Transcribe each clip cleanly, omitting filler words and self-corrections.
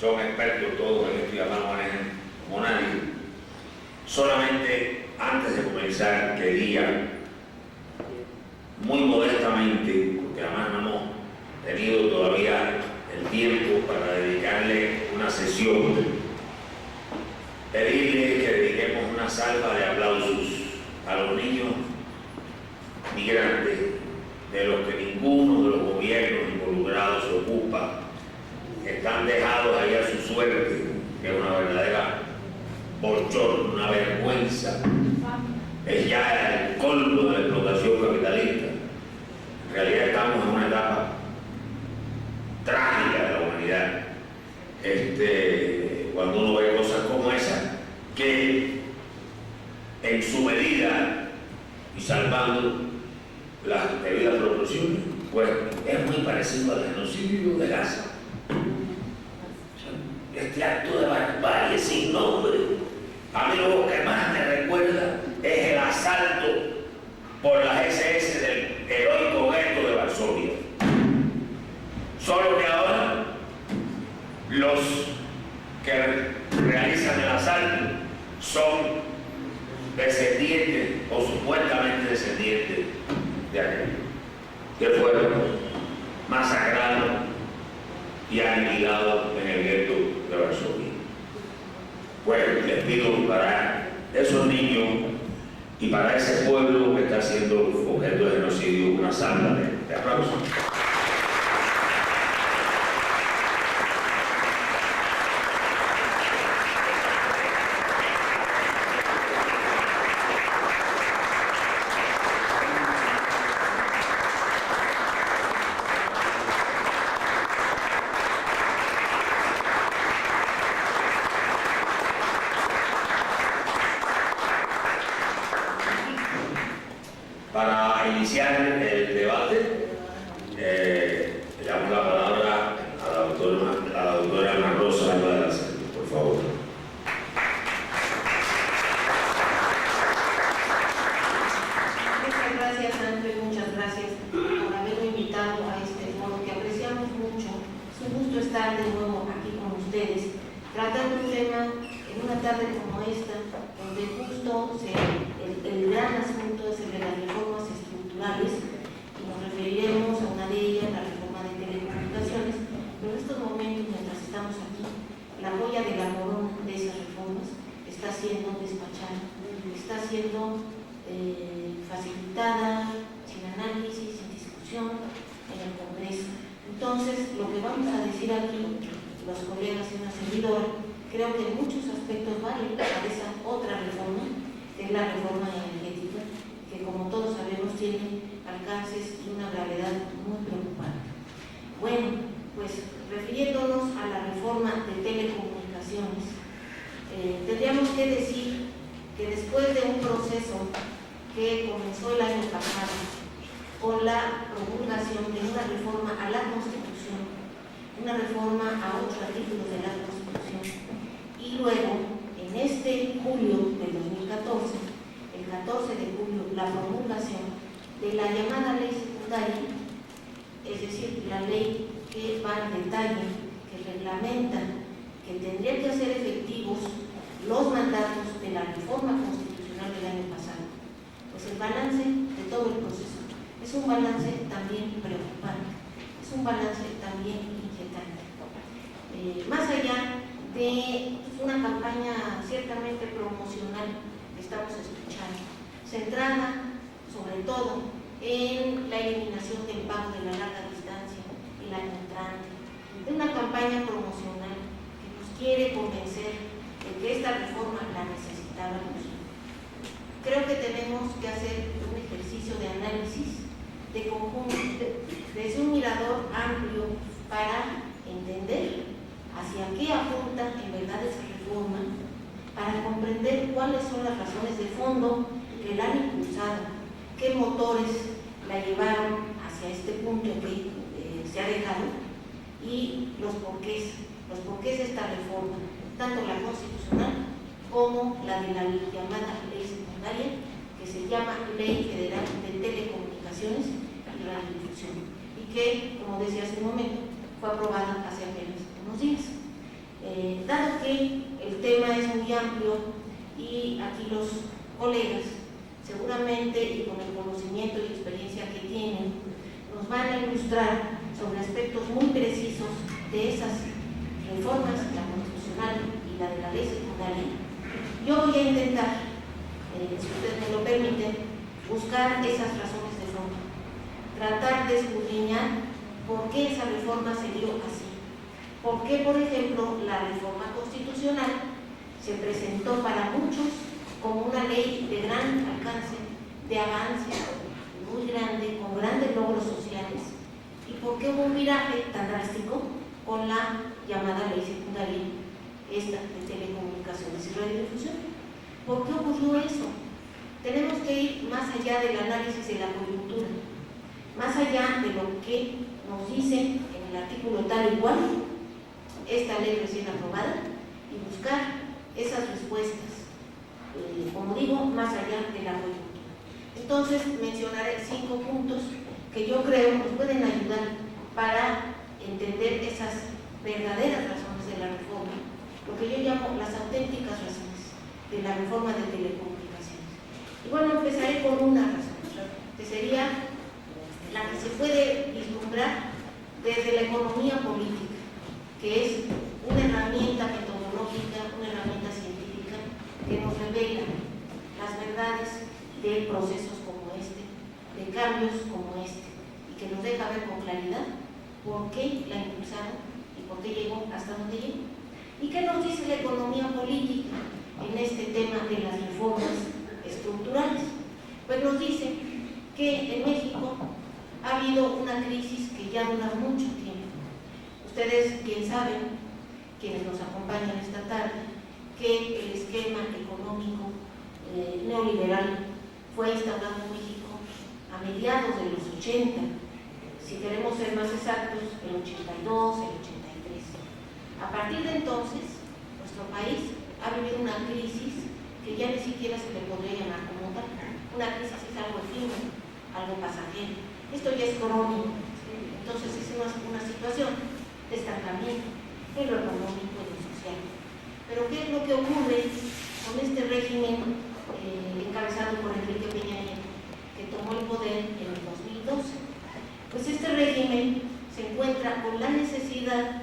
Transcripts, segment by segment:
son expertos todos en esto y además manejan como nadie. Solamente antes de comenzar quería muy modestamente, porque además no hemos tenido todavía el tiempo para dedicarle una sesión, pedirle que dediquemos una salva de aplausos a los niños migrantes, de los que ninguno de los gobiernos involucrados se ocupa, que están dejados ahí a su suerte, que es una verdadera bochorno, una vergüenza. Es ya el colmo de la explotación capitalista. En realidad estamos en una etapa trágica de la humanidad. Cuando uno ve cosas como esa, que en su medida y salvando las debidas proporciones, pues es muy parecido al genocidio de Gaza. Este acto de barbarie sin nombre, a mí lo que más me recuerda es el asalto por las SS del heroico gueto de Varsovia. Solo que ahora los que realizan el asalto son descendientes o supuestamente descendientes de aquellos que fueron masacrados y aniquilados en el gueto de Varsovia. Pues les pido para esos niños y para ese pueblo que está siendo objeto de genocidio una salva de aplausos. Para iniciar el debate, le damos la palabra a la doctora Ana Rosa Alba de la Salud, por favor. Muchas gracias, André, muchas gracias por haberme invitado a este foro que apreciamos mucho. Es un gusto estar de nuevo aquí con ustedes, tratando un tema en una tarde como esta, donde justo el gran asunto es el de las reformas estructurales, y nos referiremos a una de ellas, la reforma de telecomunicaciones, pero en estos momentos, mientras estamos aquí, la joya del almorón de esas reformas está siendo despachada, está siendo facilitada, sin análisis, sin discusión, en el Congreso. Entonces, lo que vamos a decir aquí, los colegas y una servidora, creo que en muchos aspectos vale a esa otra reforma, que es la reforma energética, que como todos sabemos tiene alcances y una gravedad muy preocupante. Bueno, pues refiriéndonos a la reforma de telecomunicaciones, tendríamos que decir que después de un proceso que comenzó el año pasado con la promulgación de una reforma a la Constitución, una reforma a 8 artículos de la Constitución, y luego en este julio de 2014, el 14 de julio, la promulgación de la llamada ley secundaria, es decir, la ley que va en detalle, que reglamenta que tendrían que hacer efectivos los mandatos de la reforma constitucional del año pasado. Pues el balance de todo el proceso es un balance también preocupante, es un balance también inquietante. Más allá de una campaña ciertamente promocional que estamos escuchando, centrada sobre todo en la eliminación del pago de la larga distancia y la entrante, de una campaña promocional que nos quiere convencer de que esta reforma la necesitábamos. Creo que tenemos que hacer un ejercicio de análisis de conjunto, desde un mirador amplio, para entender hacia qué apunta en verdad esa reforma, para comprender cuáles son las razones de fondo que la han impulsado, qué motores la llevaron hacia este punto en que se ha dejado, y los porqués de esta reforma, tanto la constitucional como la de la llamada ley secundaria, que se llama Ley Federal de Telecomunicaciones y Radiodifusión, y que, como decía hace un momento, fue aprobada hace apenas unos días. Dado que el tema es muy amplio y aquí los colegas seguramente y con el conocimiento y experiencia que tienen nos van a ilustrar sobre aspectos muy precisos de esas reformas, la constitucional y la de la ley secundaria, yo voy a intentar, si ustedes me lo permiten, buscar esas razones de fondo, tratar de escudriñar por qué esa reforma se dio así, por qué, por ejemplo, la reforma constitucional se presentó para muchos como una ley de gran alcance, de avance muy grande, con grandes logros sociales, y por qué hubo un viraje tan drástico con la llamada ley secundaria, esta de telecomunicaciones y radiodifusión. ¿Por qué ocurrió eso? Tenemos que ir más allá del análisis de la coyuntura, más allá de lo que nos dice en el artículo tal y cual esta ley recién aprobada y buscar esas respuestas, como digo, más allá de la coyuntura. Entonces mencionaré 5 puntos que yo creo nos pueden ayudar para entender esas verdaderas razones de la reforma, lo que yo llamo las auténticas razones de la reforma de telecomunicaciones. Y bueno, empezaré con una razón, que sería la que se puede vislumbrar desde la economía política, que es una herramienta metodológica, una herramienta científica que nos revela las verdades de procesos como este, de cambios como este, y que nos deja ver con claridad por qué la impulsaron y por qué llegó hasta donde llegó. ¿Y qué nos dice la economía política en este tema de las reformas estructurales? Pues nos dice que en México ha habido una crisis que ya dura mucho tiempo. Ustedes bien saben, quienes nos acompañan esta tarde, que el esquema económico neoliberal fue instaurado en México a mediados de los 80, si queremos ser más exactos, el 82, el 83. A partir de entonces, nuestro país ha vivido una crisis que ya ni siquiera se le podría llamar como tal. Una crisis es algo efímero, algo pasajero. Esto ya es crónico. Entonces es una situación de estancamiento en lo económico y en lo social. Pero ¿qué es lo que ocurre con este régimen encabezado por Enrique Peña Nieto, que tomó el poder en el 2012? Pues este régimen se encuentra con la necesidad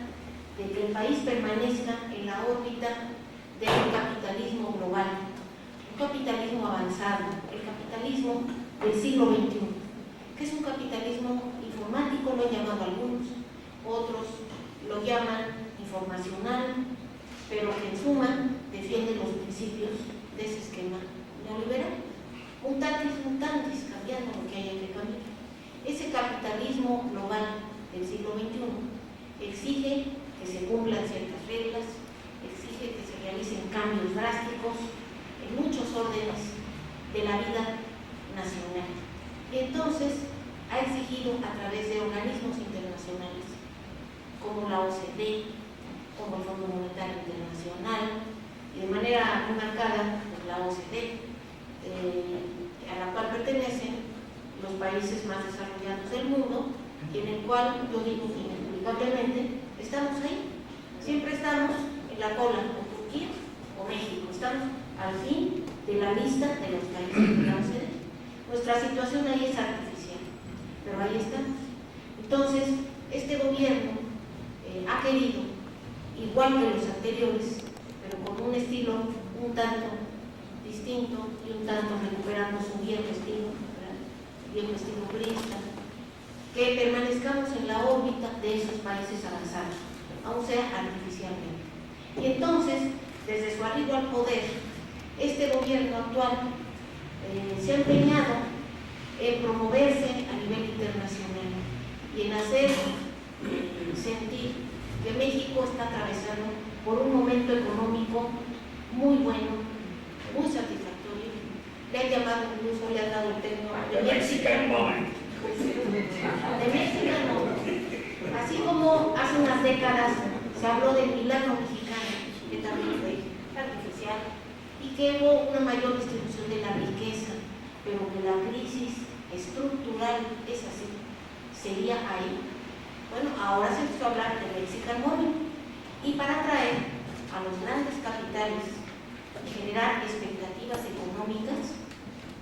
de que el país permanezca en la órbita del capitalismo global, un capitalismo avanzado, el capitalismo del siglo XXI, que es un capitalismo informático, lo han llamado algunos, otros lo llaman informacional, pero que en suma defiende los principios de ese esquema neoliberal. Mutatis mutandis, cambiando lo que haya que cambiar. Ese capitalismo global del siglo XXI exige que se cumplan ciertas reglas, exige que se realicen cambios drásticos en muchos órdenes de la vida nacional. Y entonces ha exigido a través de organismos internacionales como la OCDE, como el Fondo Monetario Internacional y de manera muy marcada pues, la OCDE, a la cual pertenecen los países más desarrollados del mundo y en el cual yo digo inexplicablemente estamos ahí, siempre estamos en la cola, o Turquía o México, estamos al fin de la lista de los países de la OCDE. Nuestra situación ahí es artificial, pero ahí estamos. Entonces, este gobierno ha querido, igual que los anteriores, pero con un estilo un tanto distinto y un tanto recuperando su viejo estilo priista, que permanezcamos en la órbita de esos países avanzados, aun sea artificialmente. Y entonces, desde su arribo al poder, este gobierno actual se ha empeñado en promoverse a nivel internacional y en hacer sentir que México está atravesando por un momento económico muy bueno, muy satisfactorio. Le han llamado, incluso le han dado el término de Mexican moment. De Mexican moment. Así como hace unas décadas se habló del milagro mexicano, que también fue artificial, y que hubo una mayor distribución de la riqueza, pero que la crisis estructural es así, sería ahí. Bueno, ahora se empezó a hablar de Mexican moment. y para atraer a los grandes capitales y generar expectativas económicas,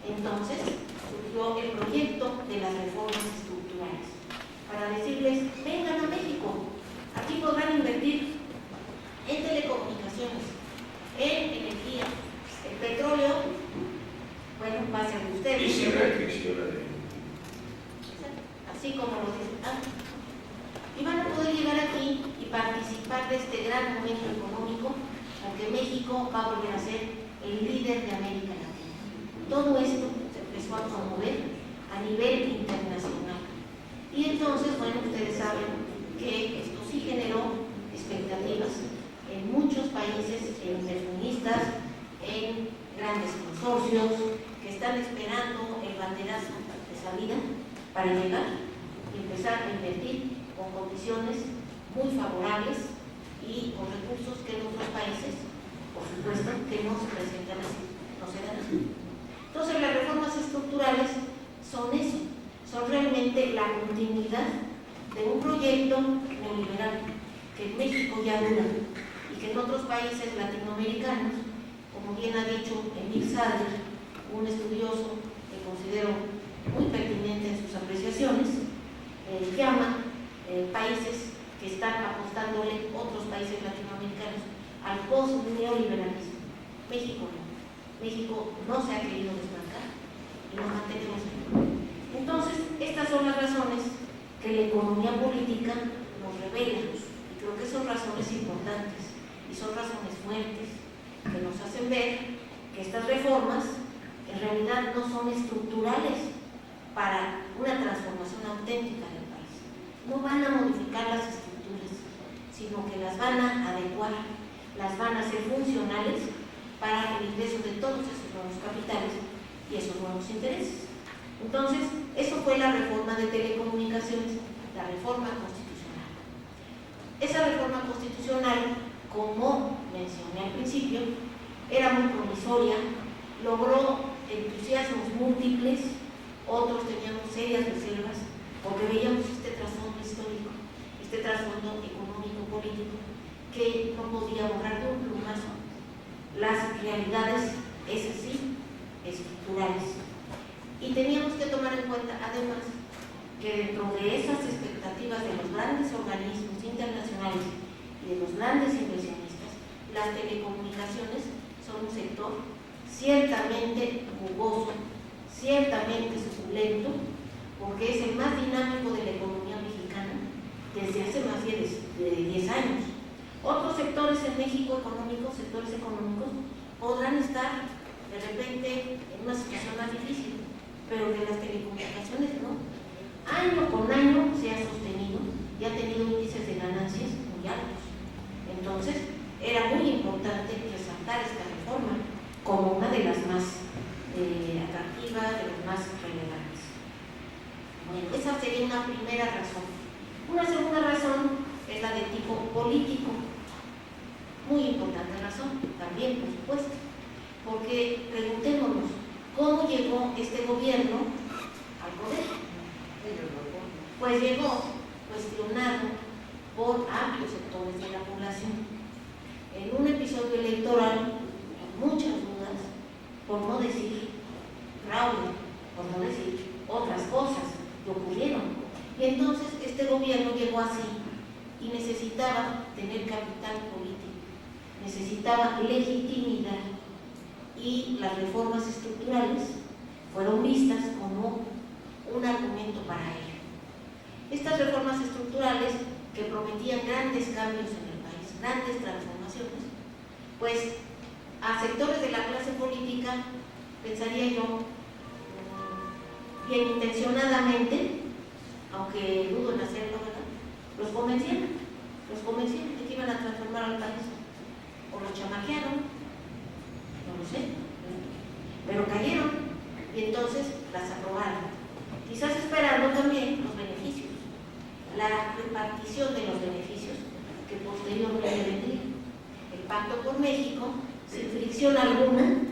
entonces surgió el proyecto de las reformas estructurales para decirles: vengan a México, aquí podrán invertir en telecomunicaciones, en energía, el petróleo, bueno, va a ser de ustedes. Y sin restricciones. Así como lo dicen. Y van a poder llegar aquí y participar de este gran momento económico, porque México va a volver a ser el líder de América Latina. Todo esto se empezó a promover a nivel internacional. Y entonces, bueno, ustedes saben que esto sí generó expectativas en muchos países, en inversionistas, en grandes consorcios que están esperando el banderazo de salida para llegar y empezar a invertir con condiciones muy favorables y con recursos que en otros países, por supuesto, que no se presentan así, no se dan así. Entonces, las reformas estructurales son eso, son realmente la continuidad de un proyecto neoliberal que en México ya dura y que en otros países latinoamericanos, como bien ha dicho Emil Sader, un estudioso que considero muy pertinente en sus apreciaciones, llama países que están apostándole, otros países latinoamericanos, al post-neoliberalismo. México no. México no se ha querido desmarcar y nos mantenemos ahí. Entonces, estas son las razones que la economía política nos revela, y creo que son razones importantes y son razones fuertes que nos hacen ver que estas reformas en realidad no son estructurales para una transformación auténtica del país. No van a modificar las estructuras, sino que las van a adecuar, las van a hacer funcionales para el ingreso de todos esos nuevos capitales y esos nuevos intereses. Entonces, eso fue la reforma de telecomunicaciones, la reforma constitucional. Esa reforma constitucional, como mencioné al principio, era muy promisoria, logró entusiasmos múltiples, otros teníamos serias reservas, porque veíamos este trasfondo histórico, este trasfondo económico-político, que no podía borrar de un plumazo las realidades, esas sí, estructurales. Y teníamos que tomar en cuenta, además, que dentro de esas expectativas de los grandes organismos internacionales y de los grandes inversionistas, las telecomunicaciones son un sector ciertamente jugoso, ciertamente suculento, porque es el más dinámico de la economía mexicana desde hace más de 10 años. Otros sectores en México económicos, sectores económicos, podrán estar de repente en una situación más difícil, pero que las telecomunicaciones no. Año con año se ha sostenido y ha tenido índices de ganancias muy altos. Entonces, era muy importante resaltar esta reforma como una de las más atractivas, de las más relevantes. Bueno, esa sería una primera razón. Una segunda razón es la de tipo político. Muy importante razón, también, por supuesto, porque preguntémonos, ¿cómo llegó este gobierno al poder? Pues llegó cuestionado por amplios sectores de la población. En un episodio electoral, con muchas dudas, por no decir fraude, por no decir otras cosas que ocurrieron. Y entonces este gobierno llegó así y necesitaba tener capital político, necesitaba legitimidad, y las reformas estructurales fueron vistas como un argumento para ello. Estas reformas estructurales, que prometían grandes cambios en el país, grandes transformaciones, pues a sectores de la clase política, pensaría yo, bien intencionadamente, aunque dudo en hacerlo, ¿verdad?, los convencieron de que iban a transformar al país, o los chamaquearon, no lo sé, pero cayeron y entonces las aprobaron, quizás esperando también los beneficios, la repartición de los beneficios que posteriormente vendría. El Pacto por México, sin fricción alguna,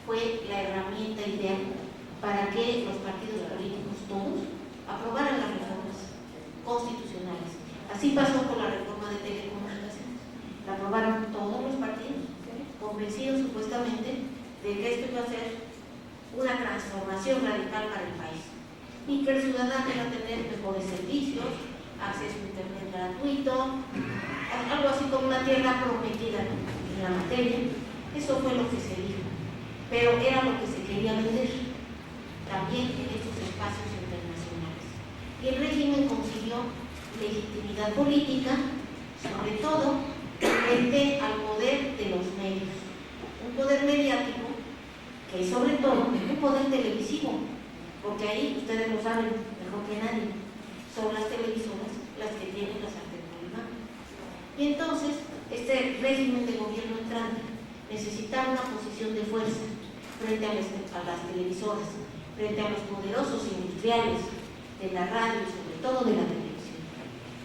fue la herramienta ideal para que los partidos políticos todos aprobaran las reformas constitucionales. Así pasó con la reforma de telecomunicaciones. la aprobaron todos los partidos, convencidos supuestamente de que esto iba a ser una transformación radical para el país y que el ciudadano iba a tener mejores servicios, acceso a internet gratuito, algo así como una tierra prometida en la materia. Eso fue lo que se dijo, pero era lo que se quería vender también en estos espacios internacionales. Y el régimen consiguió legitimidad política, sobre todo frente al poder de los medios, un poder mediático que es sobre todo un poder televisivo, porque ahí ustedes lo saben mejor que nadie, son las televisoras las que tienen la sartén por el mango. Y entonces este régimen de gobierno entrante necesitaba una posición de fuerza frente a las televisoras, frente a los poderosos industriales de la radio y sobre todo de la televisión,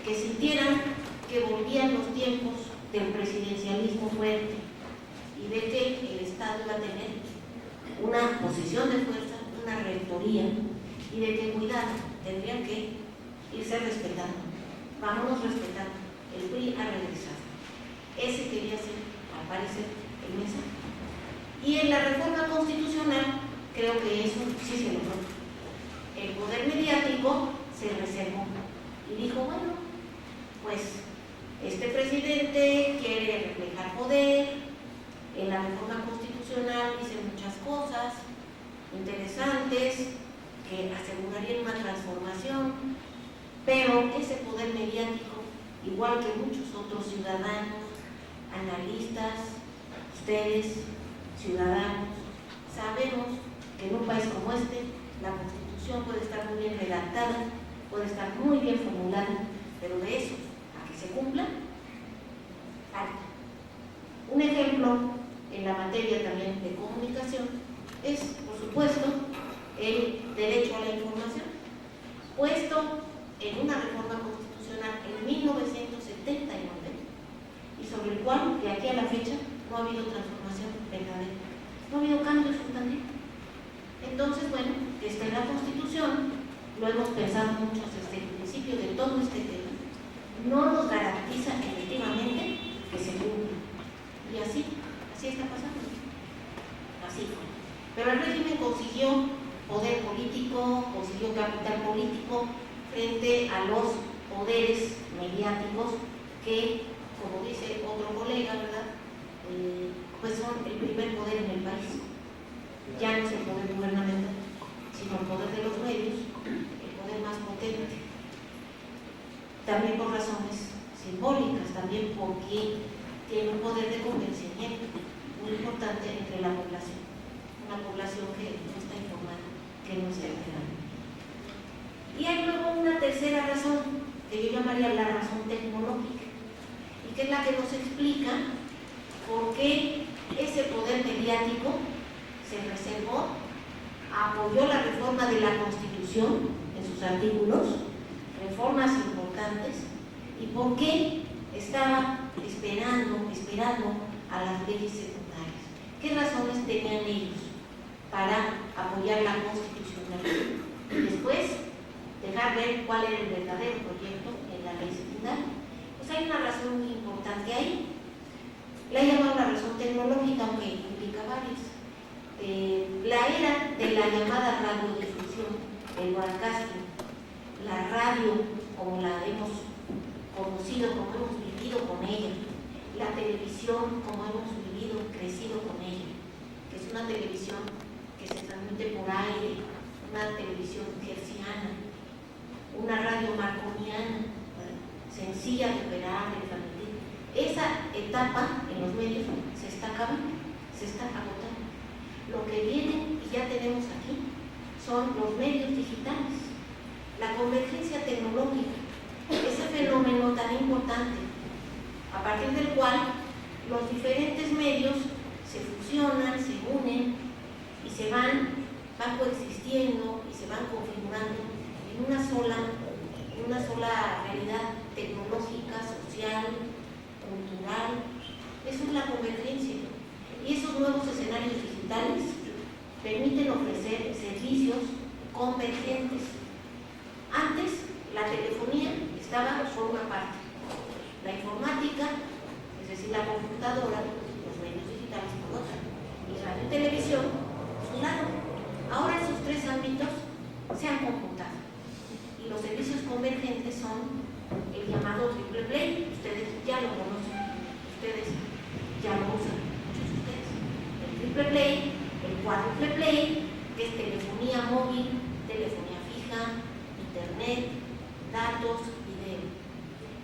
que sintieran que volvían los tiempos del presidencialismo fuerte y de que el Estado iba a tener una posición de fuerza, una rectoría, y de que cuidado, tendrían que irse respetando. Vámonos respetando. El PRI ha regresado. Ese quería ser, al parecer, el mensaje. Y en la reforma constitucional, creo que eso sí se logró. El poder mediático se reservó y dijo, bueno, pues este presidente quiere reflejar poder, en la reforma constitucional dice muchas cosas interesantes que asegurarían una transformación, pero ese poder mediático, igual que muchos otros ciudadanos, analistas, ustedes, ciudadanos, sabemos que en un país como este, la Constitución puede estar muy bien redactada, puede estar muy bien formulada, pero de eso a que se cumpla, falta. Un ejemplo en la materia también de comunicación es, por supuesto, el derecho a la información, puesto en una reforma constitucional en 1979 y sobre el cual, de aquí a la fecha, no ha habido transformación verdadera, no ha habido cambio sustantivo. Entonces, bueno, que está en la Constitución, lo hemos pensado mucho desde el principio de todo este tema, no nos garantiza efectivamente que se cumpla. Y así está pasando. Así fue. Pero el régimen consiguió poder político, consiguió capital político frente a los poderes mediáticos que, como dice otro colega, ¿verdad? Pues son el primer poder en el país. Ya no es el poder gubernamental, sino el poder de los medios, el poder más potente. También por razones simbólicas, también porque tiene un poder de convencimiento muy importante entre la población, una población que no está informada, que no está enterada. Y hay luego una tercera razón, que yo llamaría la razón tecnológica, y que es la que nos explica por qué ese poder mediático se reservó, apoyó la reforma de la Constitución en sus artículos, reformas importantes, y por qué estaba esperando a las leyes secundarias. ¿Qué razones tenían ellos para apoyar la constitucionalidad? Y después dejar ver cuál era el verdadero proyecto en la ley secundaria. Pues hay una razón muy importante ahí. La he llamado la razón tecnológica, aunque implica varias. La era de la llamada radiodifusión, el broadcasting, la radio como la hemos conocido, como hemos vivido con ella, la televisión como hemos vivido, crecido con ella, que es una televisión que se transmite por aire, una televisión hertziana, una radio marconiana, sencilla de operar, de transmitir. Esa etapa en los medios se está acabando, se está agotando. Lo que viene, y ya tenemos aquí, son los medios digitales, la convergencia tecnológica, ese fenómeno tan importante, a partir del cual los diferentes medios se fusionan, se unen y se van coexistiendo y se van configurando en una sola realidad tecnológica, social, cultural. Eso es la convergencia. Y esos nuevos escenarios digitales permiten ofrecer servicios convergentes. Antes, la telefonía estaba por una parte, la informática es decir, la computadora, los medios digitales por otra, y radio y televisión por un lado. Ahora esos tres ámbitos se han conjuntado y los servicios convergentes son el llamado triple play. Ustedes ya lo conocen, ustedes ya lo usan, muchos de ustedes. El triple play, el cuádruple play, que es telefonía móvil, telefonía fija, internet, datos, video.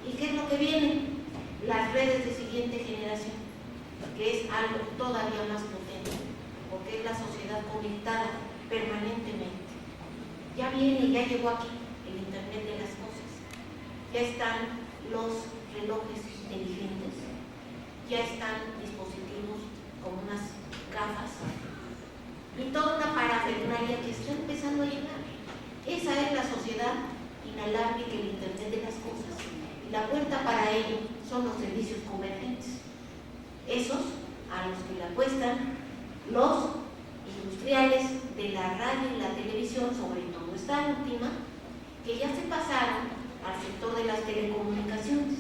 ¿Y qué es lo que viene? Las redes de siguiente generación, que es algo todavía más potente, porque es la sociedad conectada permanentemente. Ya viene, ya llegó aquí el Internet de las cosas. Ya están los relojes inteligentes, ya están dispositivos como unas gafas y toda una parafernalia que está empezando a llegar. Esa es la sociedad inalámbrica, el Internet de las cosas. Y la puerta para ello son los servicios convergentes. Esos a los que le apuestan los industriales de la radio y la televisión, sobre todo esta última, que ya se pasaron al sector de las telecomunicaciones.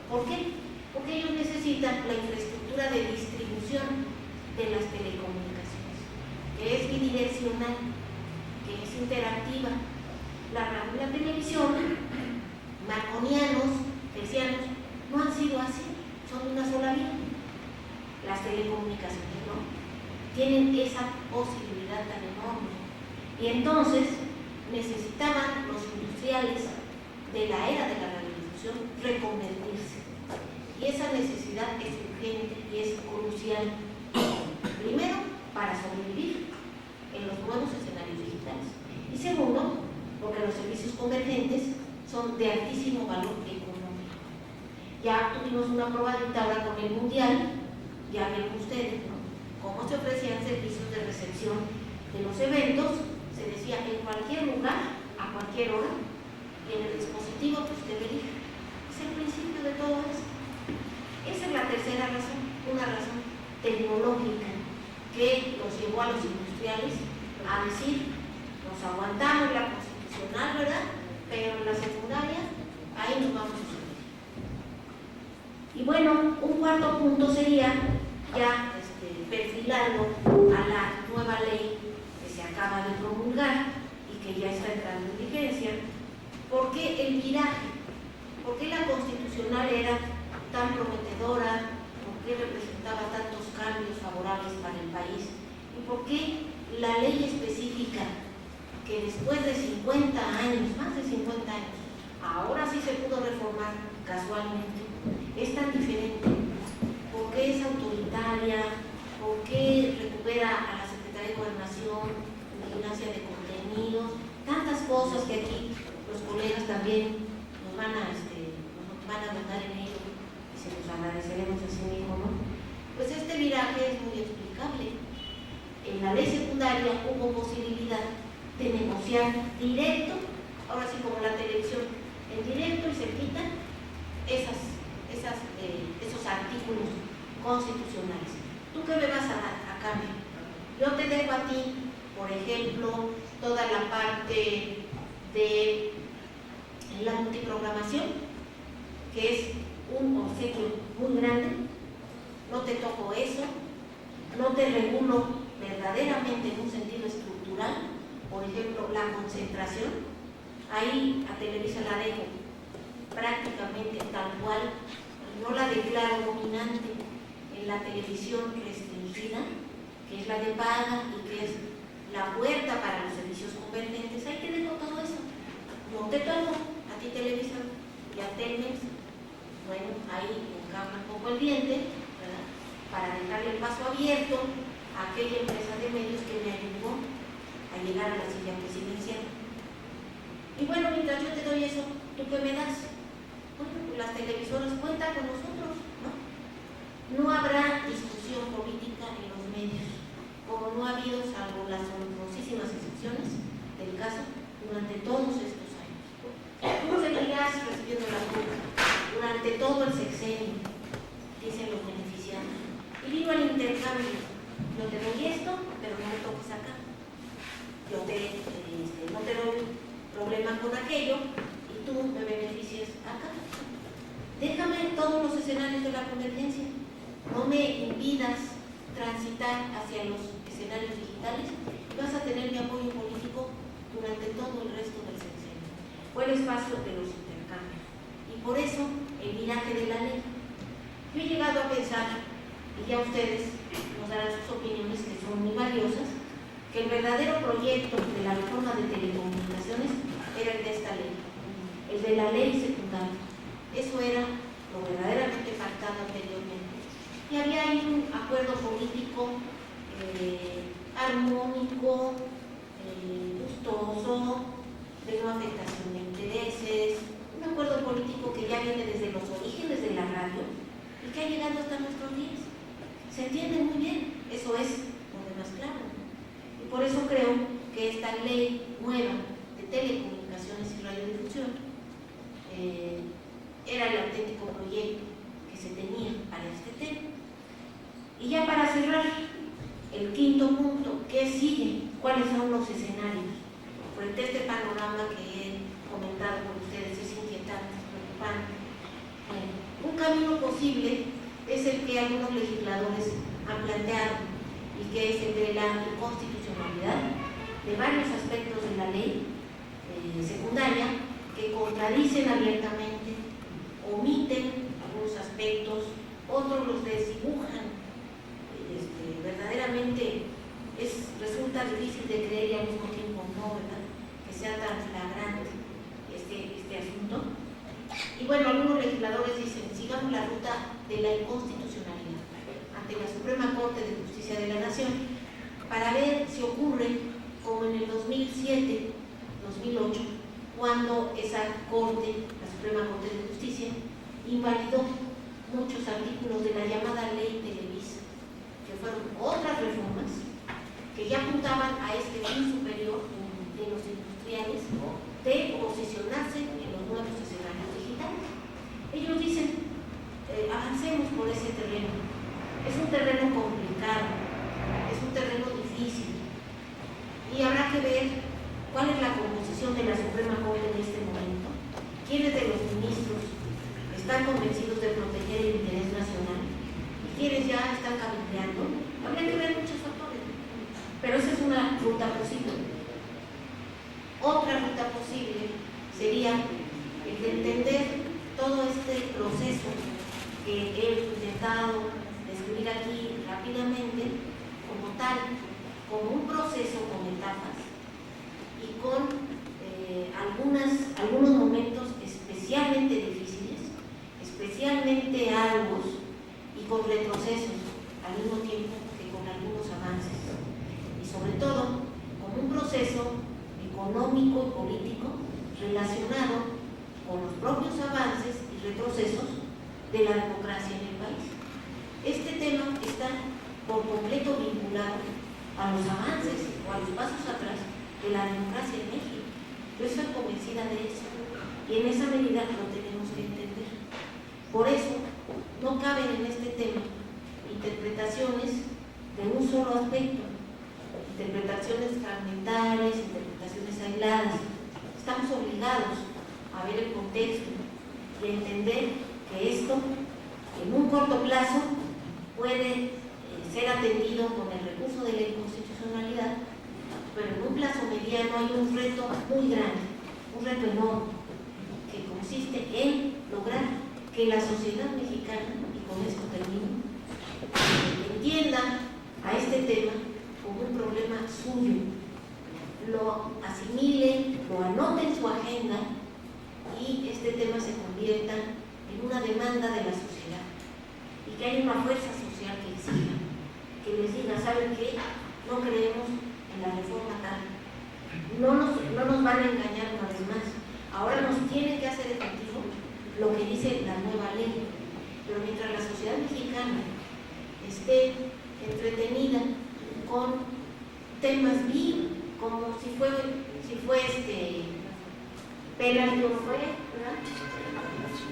¿Por qué? Porque ellos necesitan la infraestructura de distribución de las telecomunicaciones, que es bidireccional, que es interactiva. La radio y la televisión, marconianos, tercianos, no han sido así, son de una sola vía. Las telecomunicaciones no, tienen esa posibilidad tan enorme. Y entonces necesitaban los industriales de la era de la radiodifusión reconvertirse. Y esa necesidad es urgente y es crucial. Primero, para sobrevivir en los nuevos escenarios digitales. Y segundo, porque los servicios convergentes son de altísimo valor económico. Ya tuvimos una probadita ahora con el Mundial, ya vieron ustedes, ¿no?, cómo se ofrecían servicios de recepción de los eventos. Se decía en cualquier lugar, a cualquier hora, y en el dispositivo que usted elija. Es el principio de todo esto. Esa es la tercera razón, una razón tecnológica que los llevó a los industriales a decir: nos aguantamos la constitucional, ¿verdad?, pero en la secundaria ahí nos vamos a subir. Y bueno, un cuarto punto sería ya perfilando a la nueva ley que se acaba de promulgar y que ya está entrando en vigencia. ¿Por qué el viraje? ¿Por qué la constitucional era tan prometedora? ¿Por qué representaba tantos cambios favorables para el país? ¿Y por qué la ley específica, que después de 50 años, más de 50 años, ahora sí se pudo reformar casualmente, es tan diferente? ¿Por qué es autoritaria? ¿Por qué recupera a la Secretaría de Gobernación, vigilancia de contenidos? Tantas cosas que aquí los colegas también nos van a votar en ello y se los agradeceremos así mismo, ¿no? Pues este viraje es muy explicable. En la ley secundaria hubo posibilidad de negociar directo, ahora sí como la televisión, en directo, y se quitan esos artículos constitucionales. ¿Tú qué me vas a dar a cambio? Yo te dejo a ti, por ejemplo, toda la parte de la multiprogramación, que es un obsequio muy grande. No te toco eso, no te regulo verdaderamente en un sentido estructural. Por ejemplo, la concentración, ahí a Televisa la dejo prácticamente tal cual, no la declaro dominante en la televisión restringida, que es la de paga y que es la puerta para los servicios convergentes. Ahí te dejo todo eso. No te toco a ti Televisa y a Telmex. Bueno, ahí encama un poco el diente, ¿verdad?, para dejarle el paso abierto a aquella empresa de medios que me ayudó a llegar a la silla presidencial. Y bueno, mientras yo te doy eso, ¿tú qué me das? Bueno, pues las televisoras cuentan con nosotros, ¿no? No habrá discusión política en los medios, como no ha habido, salvo las honrosísimas excepciones del caso, durante todos estos años. Tú seguirás recibiendo la culpa durante todo el sexenio, dicen los beneficiarios. Y vino el intercambio: yo te doy esto, pero no me toques acá. Yo no te doy problema con aquello y tú me beneficias acá. déjame todos los escenarios de la convergencia, no me impidas transitar hacia los escenarios digitales, vas a tener mi apoyo político durante todo el resto del sexenio. Fue el espacio de los intercambios y por eso el viraje de la ley. Yo he llegado a pensar, y ya ustedes nos darán sus opiniones que son muy valiosas, que el verdadero proyecto de la reforma de telecomunicaciones era el de esta ley, el de la ley secundaria. Eso era lo verdaderamente pactado anteriormente. Y había ahí un acuerdo político armónico, gustoso, de no afectación de intereses, un acuerdo político que ya viene desde los orígenes de la radio y que ha llegado hasta nuestros días. Se entiende muy bien, eso es lo de más claro. Y por eso creo que esta ley nueva de telecomunicaciones y radiodifusión era el auténtico proyecto que se tenía para este tema. Y ya para cerrar, el quinto punto, ¿qué sigue? ¿Cuáles son los escenarios? Frente a este panorama que he comentado con ustedes, es inquietante, es preocupante. Un camino posible es el que algunos legisladores han planteado y que es el de la inconstitucionalidad de varios aspectos de la ley secundaria que contradicen abiertamente, omiten algunos aspectos, otros los desdibujan. Verdaderamente resulta difícil de creer y al mismo tiempo no, ¿verdad? Que sea tan flagrante este asunto. Y bueno, algunos legisladores dicen, sigamos la ruta de la inconstitucionalidad ante la Suprema Corte de Justicia de la Nación para ver si ocurre como en el 2007, 2008, cuando esa Corte, la Suprema Corte de Justicia, invalidó muchos artículos de la llamada Ley Televisa, que fueron otras reformas que ya apuntaban a este fin superior de los industriales de posicionarse en los nuevos escenarios digitales. Ellos dicen, avancemos por ese terreno. Es un terreno complicado, es un terreno difícil y habrá que ver cuál es la composición de la Suprema Corte en este momento, quiénes de los ministros están convencidos de proteger el interés nacional y quienes ya están cabildeando. Habría que ver muchos factores, pero esa es una ruta posible. Otra ruta posible sería el de entender todo este proceso que he intentado describir aquí rápidamente como tal, como un proceso con etapas y con algunos momentos especialmente difíciles, especialmente arduos y con retrocesos al mismo tiempo que con algunos avances, y sobre todo como un proceso económico y político relacionado con los propios avances y retrocesos de la democracia en el país. Este tema está por completo vinculado a los avances o a los pasos atrás de la democracia en México. Yo estoy convencida de eso y en esa medida lo tenemos que entender. Por eso no caben en este tema interpretaciones de un solo aspecto, interpretaciones fragmentarias, interpretaciones aisladas. Estamos obligados a ver el contexto y a entender que esto en un corto plazo puede ser atendido con el recurso de la inconstitucionalidad, pero en un plazo mediano hay un reto muy grande, un reto enorme, que consiste en lograr que la sociedad mexicana, y con esto termino, entienda a este tema como un problema suyo, lo asimile, lo anote en su agenda y este tema se convierta en una demanda de la sociedad y que haya una fuerza social que exija, que les diga, ¿saben qué? No creemos en la reforma tal, no nos van a engañar una vez más, ahora nos tiene que hacer efectivo lo que dice la nueva ley, pero mientras la sociedad mexicana esté entretenida con temas bien, como si fue penalti o no fue, ¿verdad?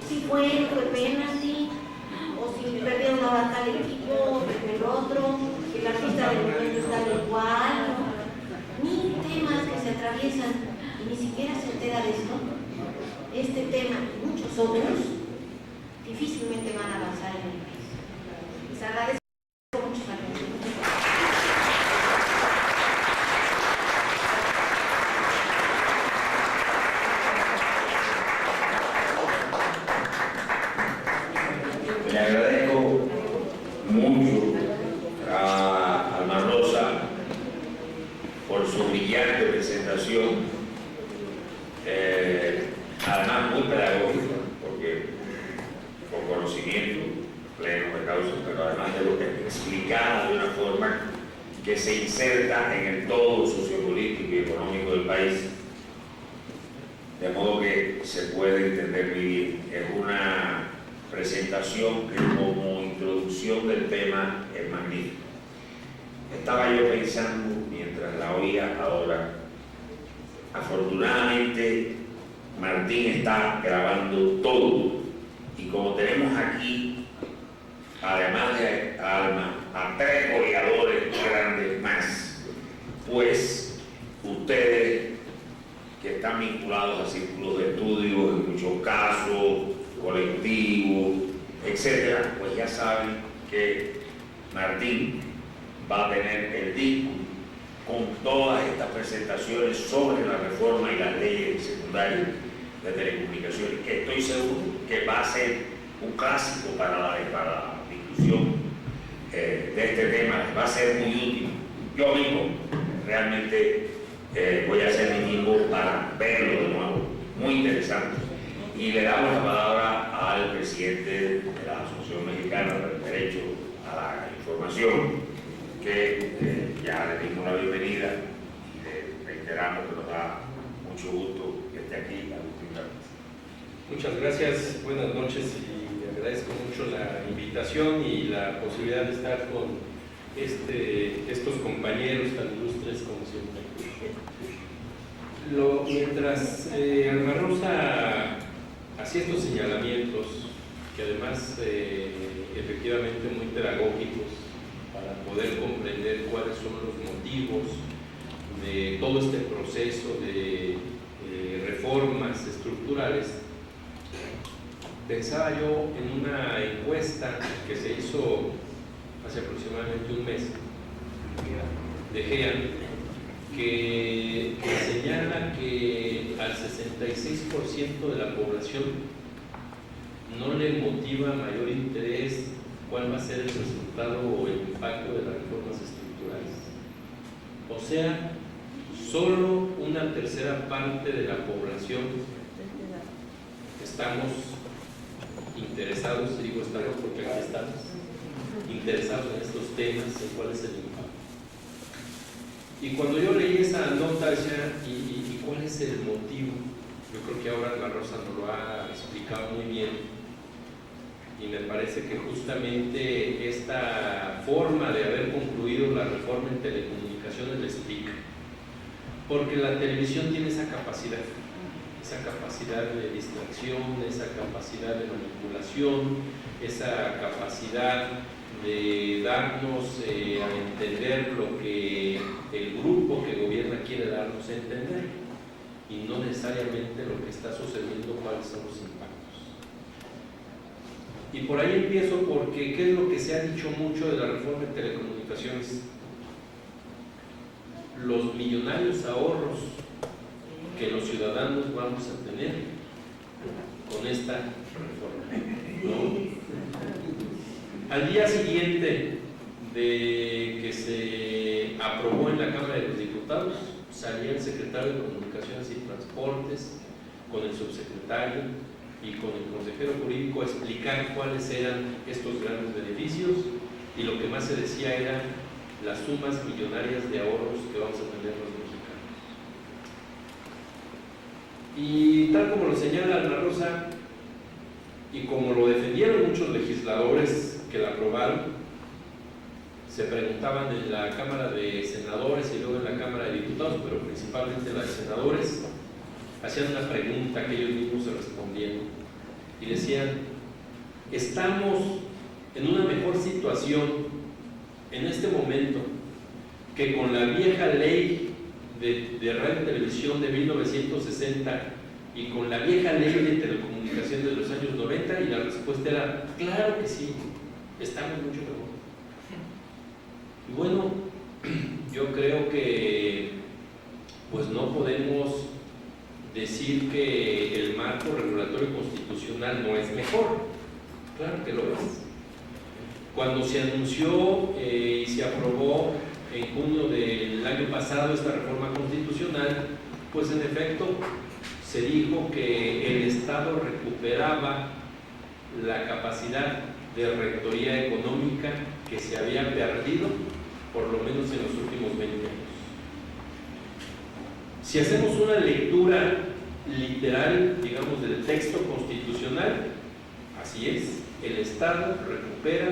Si fue penalti, o si perdieron la batalla el equipo, el otro, que la pista del momento está igual, ni temas que se atraviesan y ni siquiera se entera de esto. Este tema y muchos otros difícilmente van a avanzar en el país. Les agradezco mucho la atención. Le agradezco mucho a Alma Rosa por su brillante presentación, además muy pedagógica, porque con conocimiento pleno de causa, pero además de lo que explicada de una forma que se inserta en el todo sociopolítico y económico del país, de modo que se puede entender muy bien. Es una presentación que como introducción del tema es magnífica. Estaba yo pensando mientras la oía ahora, afortunadamente Martín está grabando todo, y como tenemos aquí, además de Alma, a 3 goleadores grandes más, pues ustedes que están vinculados a círculos de estudio, en muchos casos, colectivos, etcétera, pues ya saben que Martín va a tener el disco con todas estas presentaciones sobre la reforma y las leyes secundarias de telecomunicaciones, que estoy seguro que va a ser un clásico para la discusión de este tema, va a ser muy útil. Yo mismo realmente voy a hacer mi tiempo para verlo de nuevo, muy interesante. Y le damos la palabra al presidente de la Asociación Mexicana del Derecho a la Información, que ya le dimos la bienvenida y le reiteramos que nos da mucho gusto que esté aquí. Muchas gracias, buenas noches, y le agradezco mucho la invitación y la posibilidad de estar con estos compañeros tan ilustres como siempre. Mientras Alma Rosa hacía estos señalamientos, que además efectivamente muy pedagógicos, para poder comprender cuáles son los motivos de todo este proceso de reformas estructurales, pensaba yo en una encuesta que se hizo hace aproximadamente un mes de GEAN, que señala que al 66% de la población no le motiva mayor interés cuál va a ser el resultado o el impacto de las reformas estructurales. O sea, solo una tercera parte de la población estamos interesados, digo estamos porque aquí estamos, interesados en estos temas, en cuál es el impacto. Y cuando yo leí esa nota decía, ¿y cuál es el motivo? Yo creo que ahora Alma Rosa nos lo ha explicado muy bien, y me parece que justamente esta forma de haber concluido la reforma en telecomunicaciones le explica. Porque la televisión tiene esa capacidad de distracción, esa capacidad de manipulación, esa capacidad de darnos a entender lo que el grupo que gobierna quiere darnos a entender, y no necesariamente lo que está sucediendo, cuáles son los impactos. Y por ahí empiezo porque ¿qué es lo que se ha dicho mucho de la reforma de telecomunicaciones? Los millonarios ahorros que los ciudadanos vamos a tener con esta reforma, ¿no? Al día siguiente de que se aprobó en la Cámara de los Diputados, salía el secretario de Comunicaciones y Transportes con el subsecretario y con el consejero jurídico a explicar cuáles eran estos grandes beneficios, y lo que más se decía eran las sumas millonarias de ahorros que vamos a tener los mexicanos. Y tal como lo señala Alma Rosa, y como lo defendieron muchos legisladores que la aprobaron, se preguntaban en la Cámara de Senadores y luego en la Cámara de Diputados, pero principalmente la de Senadores, hacían una pregunta que ellos mismos se respondían y decían: estamos en una mejor situación en este momento que con la vieja ley de radio y televisión de 1960, y con la vieja ley de telecomunicaciones de los años 90? Y la respuesta era, claro que sí, estamos mucho mejor. Y bueno, yo creo que pues no podemos decir que el marco regulatorio constitucional no es mejor. Claro que lo es. Cuando se anunció y se aprobó en junio del año pasado esta reforma constitucional, pues en efecto se dijo que el Estado recuperaba la capacidad de rectoría económica que se había perdido por lo menos en los últimos 20 años. Si hacemos una lectura literal, digamos, del texto constitucional, así es, el Estado recupera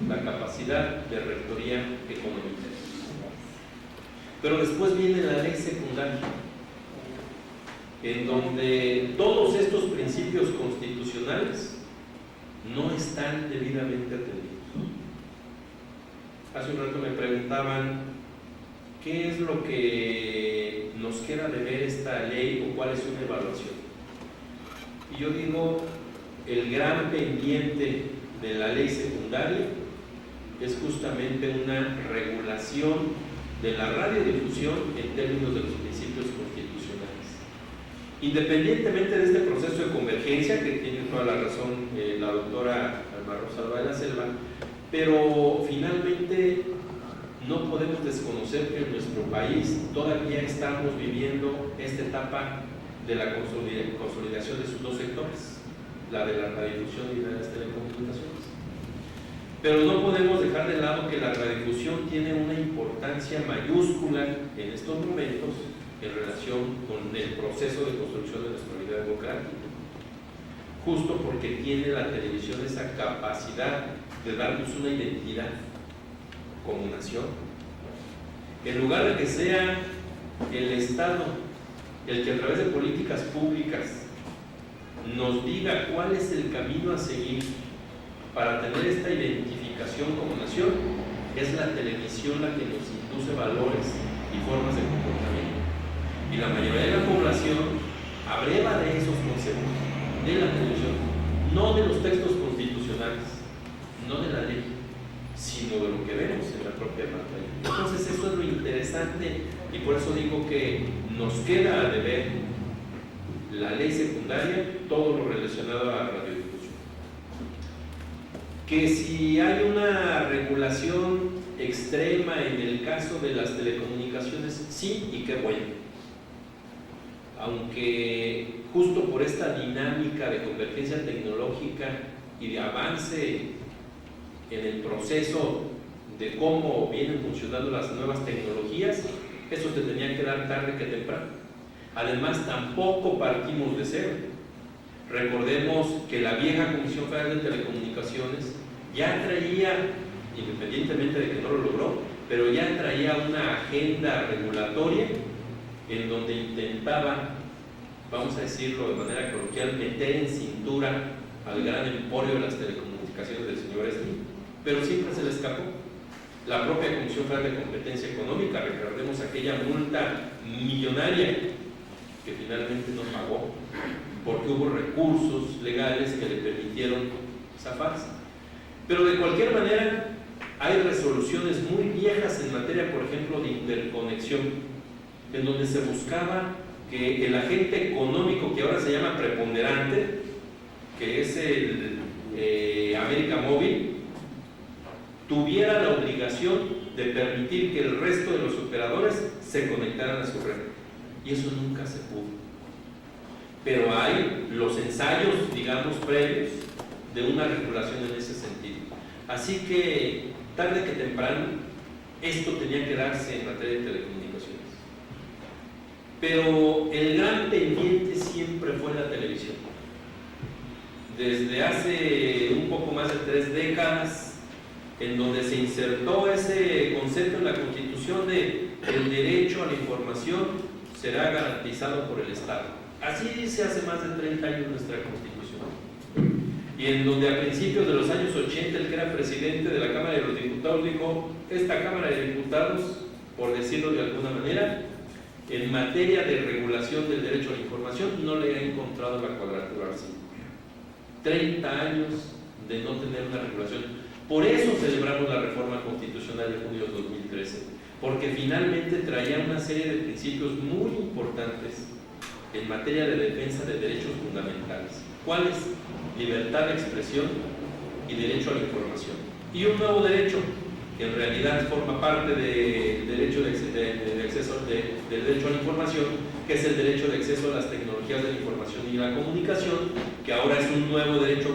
la capacidad de rectoría económica. Pero después viene la ley secundaria, en donde todos estos principios constitucionales no están debidamente atendidos. Hace un rato me preguntaban qué es lo que nos queda de ver esta ley o cuál es una evaluación. Y yo digo, el gran pendiente de la ley secundaria es justamente una regulación de la radiodifusión en términos de los principios constitucionales. Independientemente de este proceso de convergencia, que tiene toda la razón la doctora Alma Rosa Alba de la Selva, pero finalmente no podemos desconocer que en nuestro país todavía estamos viviendo esta etapa de la consolidación de sus dos sectores, la de la radiodifusión y la de las telecomunicaciones. Pero no podemos dejar de lado que la radiodifusión tiene una importancia mayúscula en estos momentos en relación con el proceso de construcción de nuestra vida democrática, justo porque tiene la televisión esa capacidad de darnos una identidad como nación. En lugar de que sea el Estado el que a través de políticas públicas nos diga cuál es el camino a seguir para tener esta identificación como nación, es la televisión la que nos induce valores y formas de comportamiento. Y la mayoría de la población abreva de esos conceptos, de la televisión, no de los textos constitucionales, no de la ley, sino de lo que vemos en la propia pantalla. Entonces eso es lo interesante y por eso digo que nos queda a deber la ley secundaria, todo lo relacionado a la radiodifusión. Que si hay una regulación extrema en el caso de las telecomunicaciones, sí, y qué bueno. Aunque justo por esta dinámica de convergencia tecnológica y de avance en el proceso de cómo vienen funcionando las nuevas tecnologías, eso se tenía que dar tarde que temprano. Además, tampoco partimos de cero. Recordemos que la vieja Comisión Federal de Telecomunicaciones ya traía, independientemente de que no lo logró, pero ya traía una agenda regulatoria en donde intentaba, vamos a decirlo de manera coloquial, meter en cintura al gran emporio de las telecomunicaciones del señor Slim, pero siempre se le escapó. La propia Comisión Federal de Competencia Económica, recordemos aquella multa millonaria que finalmente no pagó porque hubo recursos legales que le permitieron zafarse. Pero de cualquier manera hay resoluciones muy viejas en materia, por ejemplo, de interconexión, en donde se buscaba que el agente económico que ahora se llama preponderante, que es el América Móvil, tuviera la obligación de permitir que el resto de los operadores se conectaran a su red. Y eso nunca se pudo. Pero hay los ensayos, digamos, previos de una regulación en ese sentido. Así que, tarde que temprano, esto tenía que darse en materia de telecomunicaciones. Pero el gran pendiente siempre fue la televisión. Desde hace un poco más de 3 décadas, en donde se insertó ese concepto en la Constitución de el derecho a la información será garantizado por el Estado. Así dice hace más de 30 años nuestra Constitución. Y en donde a principios de los años 80 el que era presidente de la Cámara de los Diputados dijo, esta Cámara de Diputados, por decirlo de alguna manera, en materia de regulación del derecho a la información no le ha encontrado la cuadratura al círculo. 30 años de no tener una regulación. Por eso celebramos la reforma constitucional de junio de 2013, porque finalmente traía una serie de principios muy importantes en materia de defensa de derechos fundamentales. ¿Cuáles? Libertad de expresión y derecho a la información. Y un nuevo derecho, que en realidad forma parte del derecho del derecho a la información, que es el derecho de acceso a las tecnologías de la información y la comunicación, que ahora es un nuevo derecho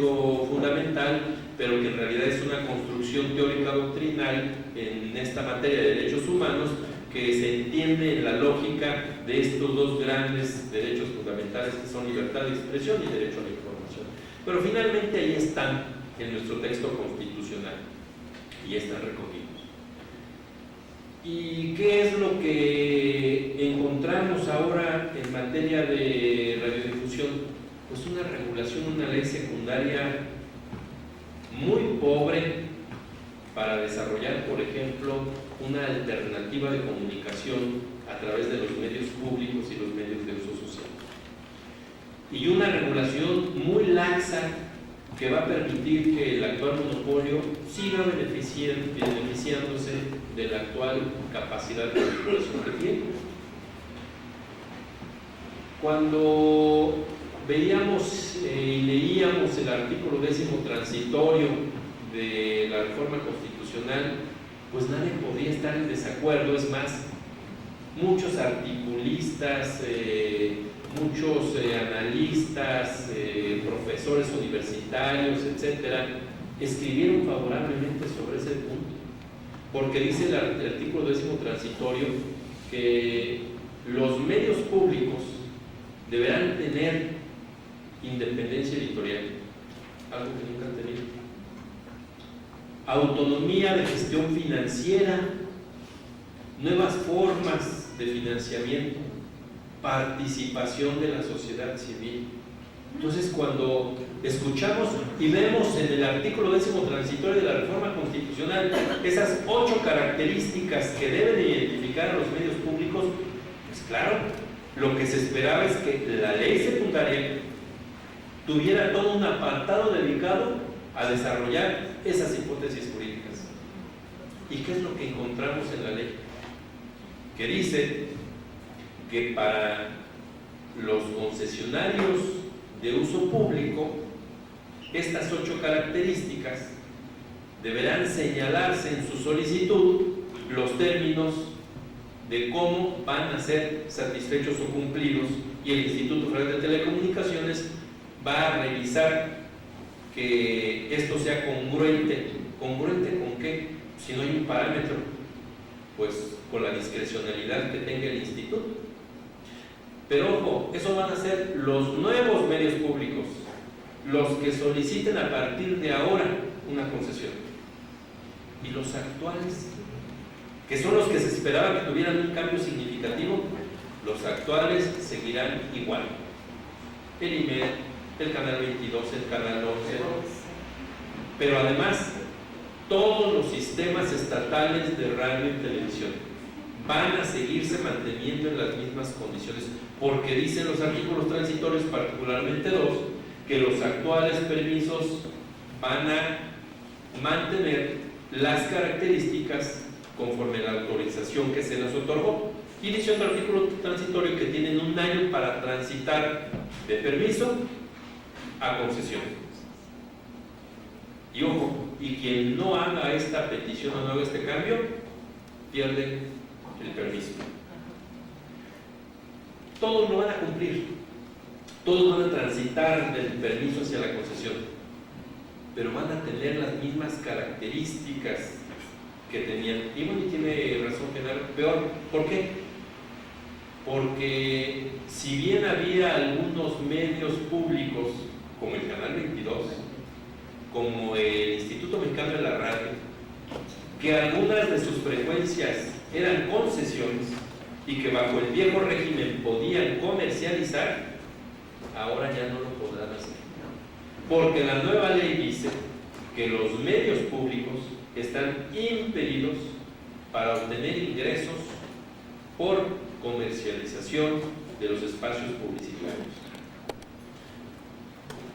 fundamental, pero que en realidad es una construcción teórica doctrinal en esta materia de derechos humanos, que se entiende en la lógica de estos dos grandes derechos fundamentales, que son libertad de expresión y derecho a la información. Pero finalmente ahí están en nuestro texto constitucional y están recogidos. ¿Y qué es lo que encontramos ahora en materia de radiodifusión? Pues una regulación, una ley secundaria muy pobre para desarrollar, por ejemplo, una alternativa de comunicación a través de los medios públicos y los medios de uso social. Y una regulación muy laxa que va a permitir que el actual monopolio siga beneficiándose de la actual capacidad de regulación que tiene. Cuando veíamos y leíamos el artículo 10º transitorio de la reforma constitucional, pues nadie podía estar en desacuerdo. Es más, muchos articulistas, muchos analistas, profesores universitarios, etcétera, escribieron favorablemente sobre ese punto, porque dice el artículo 10º transitorio que los medios públicos deberán tener independencia editorial, algo que nunca han tenido, autonomía de gestión financiera, nuevas formas de financiamiento, participación de la sociedad civil. Entonces, cuando escuchamos y vemos en el artículo 10º transitorio de la reforma constitucional esas 8 características que deben identificar a los medios públicos, pues claro, lo que se esperaba es que la ley secundaria tuviera todo un apartado dedicado a desarrollar esas hipótesis jurídicas. ¿Y qué es lo que encontramos en la ley? Que dice que para los concesionarios de uso público, estas 8 características deberán señalarse en su solicitud los términos de cómo van a ser satisfechos o cumplidos, y el Instituto Federal de Telecomunicaciones va a revisar que esto sea congruente. ¿Congruente con qué? Si no hay un parámetro, pues con la discrecionalidad que tenga el instituto. Pero ojo, eso van a ser los nuevos medios públicos, los que soliciten a partir de ahora una concesión. Y los actuales, que son los que se esperaba que tuvieran un cambio significativo, los actuales seguirán igual. El IMED, el Canal 22, el Canal 11, pero además todos los sistemas estatales de radio y televisión van a seguirse manteniendo en las mismas condiciones, porque dicen los artículos transitorios, particularmente 2, que los actuales permisos van a mantener las características conforme a la autorización que se les otorgó. Y dice otro artículo transitorio que tienen un año para transitar de permiso a concesión. Y ojo, y quien no haga esta petición o no haga este cambio, pierde el permiso. Todos lo van a cumplir, todos van a transitar del permiso hacia la concesión, pero van a tener las mismas características que tenían. Y bueno, y tiene razón Genaro, peor. ¿Por qué? Porque si bien había algunos medios públicos, como el Canal 22, como el Instituto Mexicano de la Radio, que algunas de sus frecuencias eran concesiones y que bajo el viejo régimen podían comercializar, ahora ya no lo podrán hacer. Porque la nueva ley dice que los medios públicos están impedidos para obtener ingresos por comercialización de los espacios publicitarios.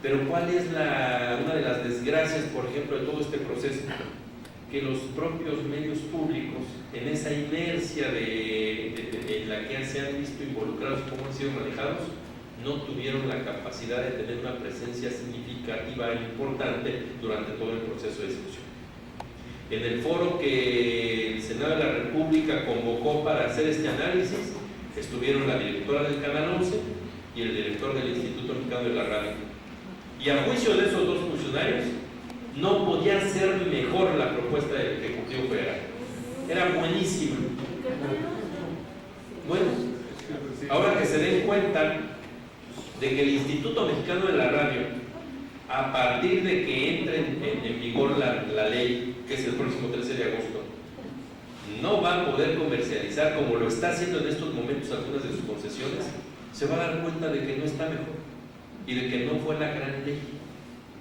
Pero ¿cuál es una de las desgracias, por ejemplo, de todo este proceso? Que los propios medios públicos, en esa inercia en la que se han visto involucrados, cómo han sido manejados, no tuvieron la capacidad de tener una presencia significativa e importante durante todo el proceso de discusión. En el foro que el Senado de la República convocó para hacer este análisis, estuvieron la directora del Canal 11 y el director del Instituto Mexicano de la Radio. Y a juicio de esos dos funcionarios, no podía ser mejor la propuesta del Ejecutivo Federal. Era buenísima. Bueno, ahora que se den cuenta de que el Instituto Mexicano de la Radio, a partir de que entre en vigor la ley, que es el próximo 13 de agosto, no va a poder comercializar como lo está haciendo en estos momentos algunas de sus concesiones, se va a dar cuenta de que no está mejor y de que no fue la gran ley.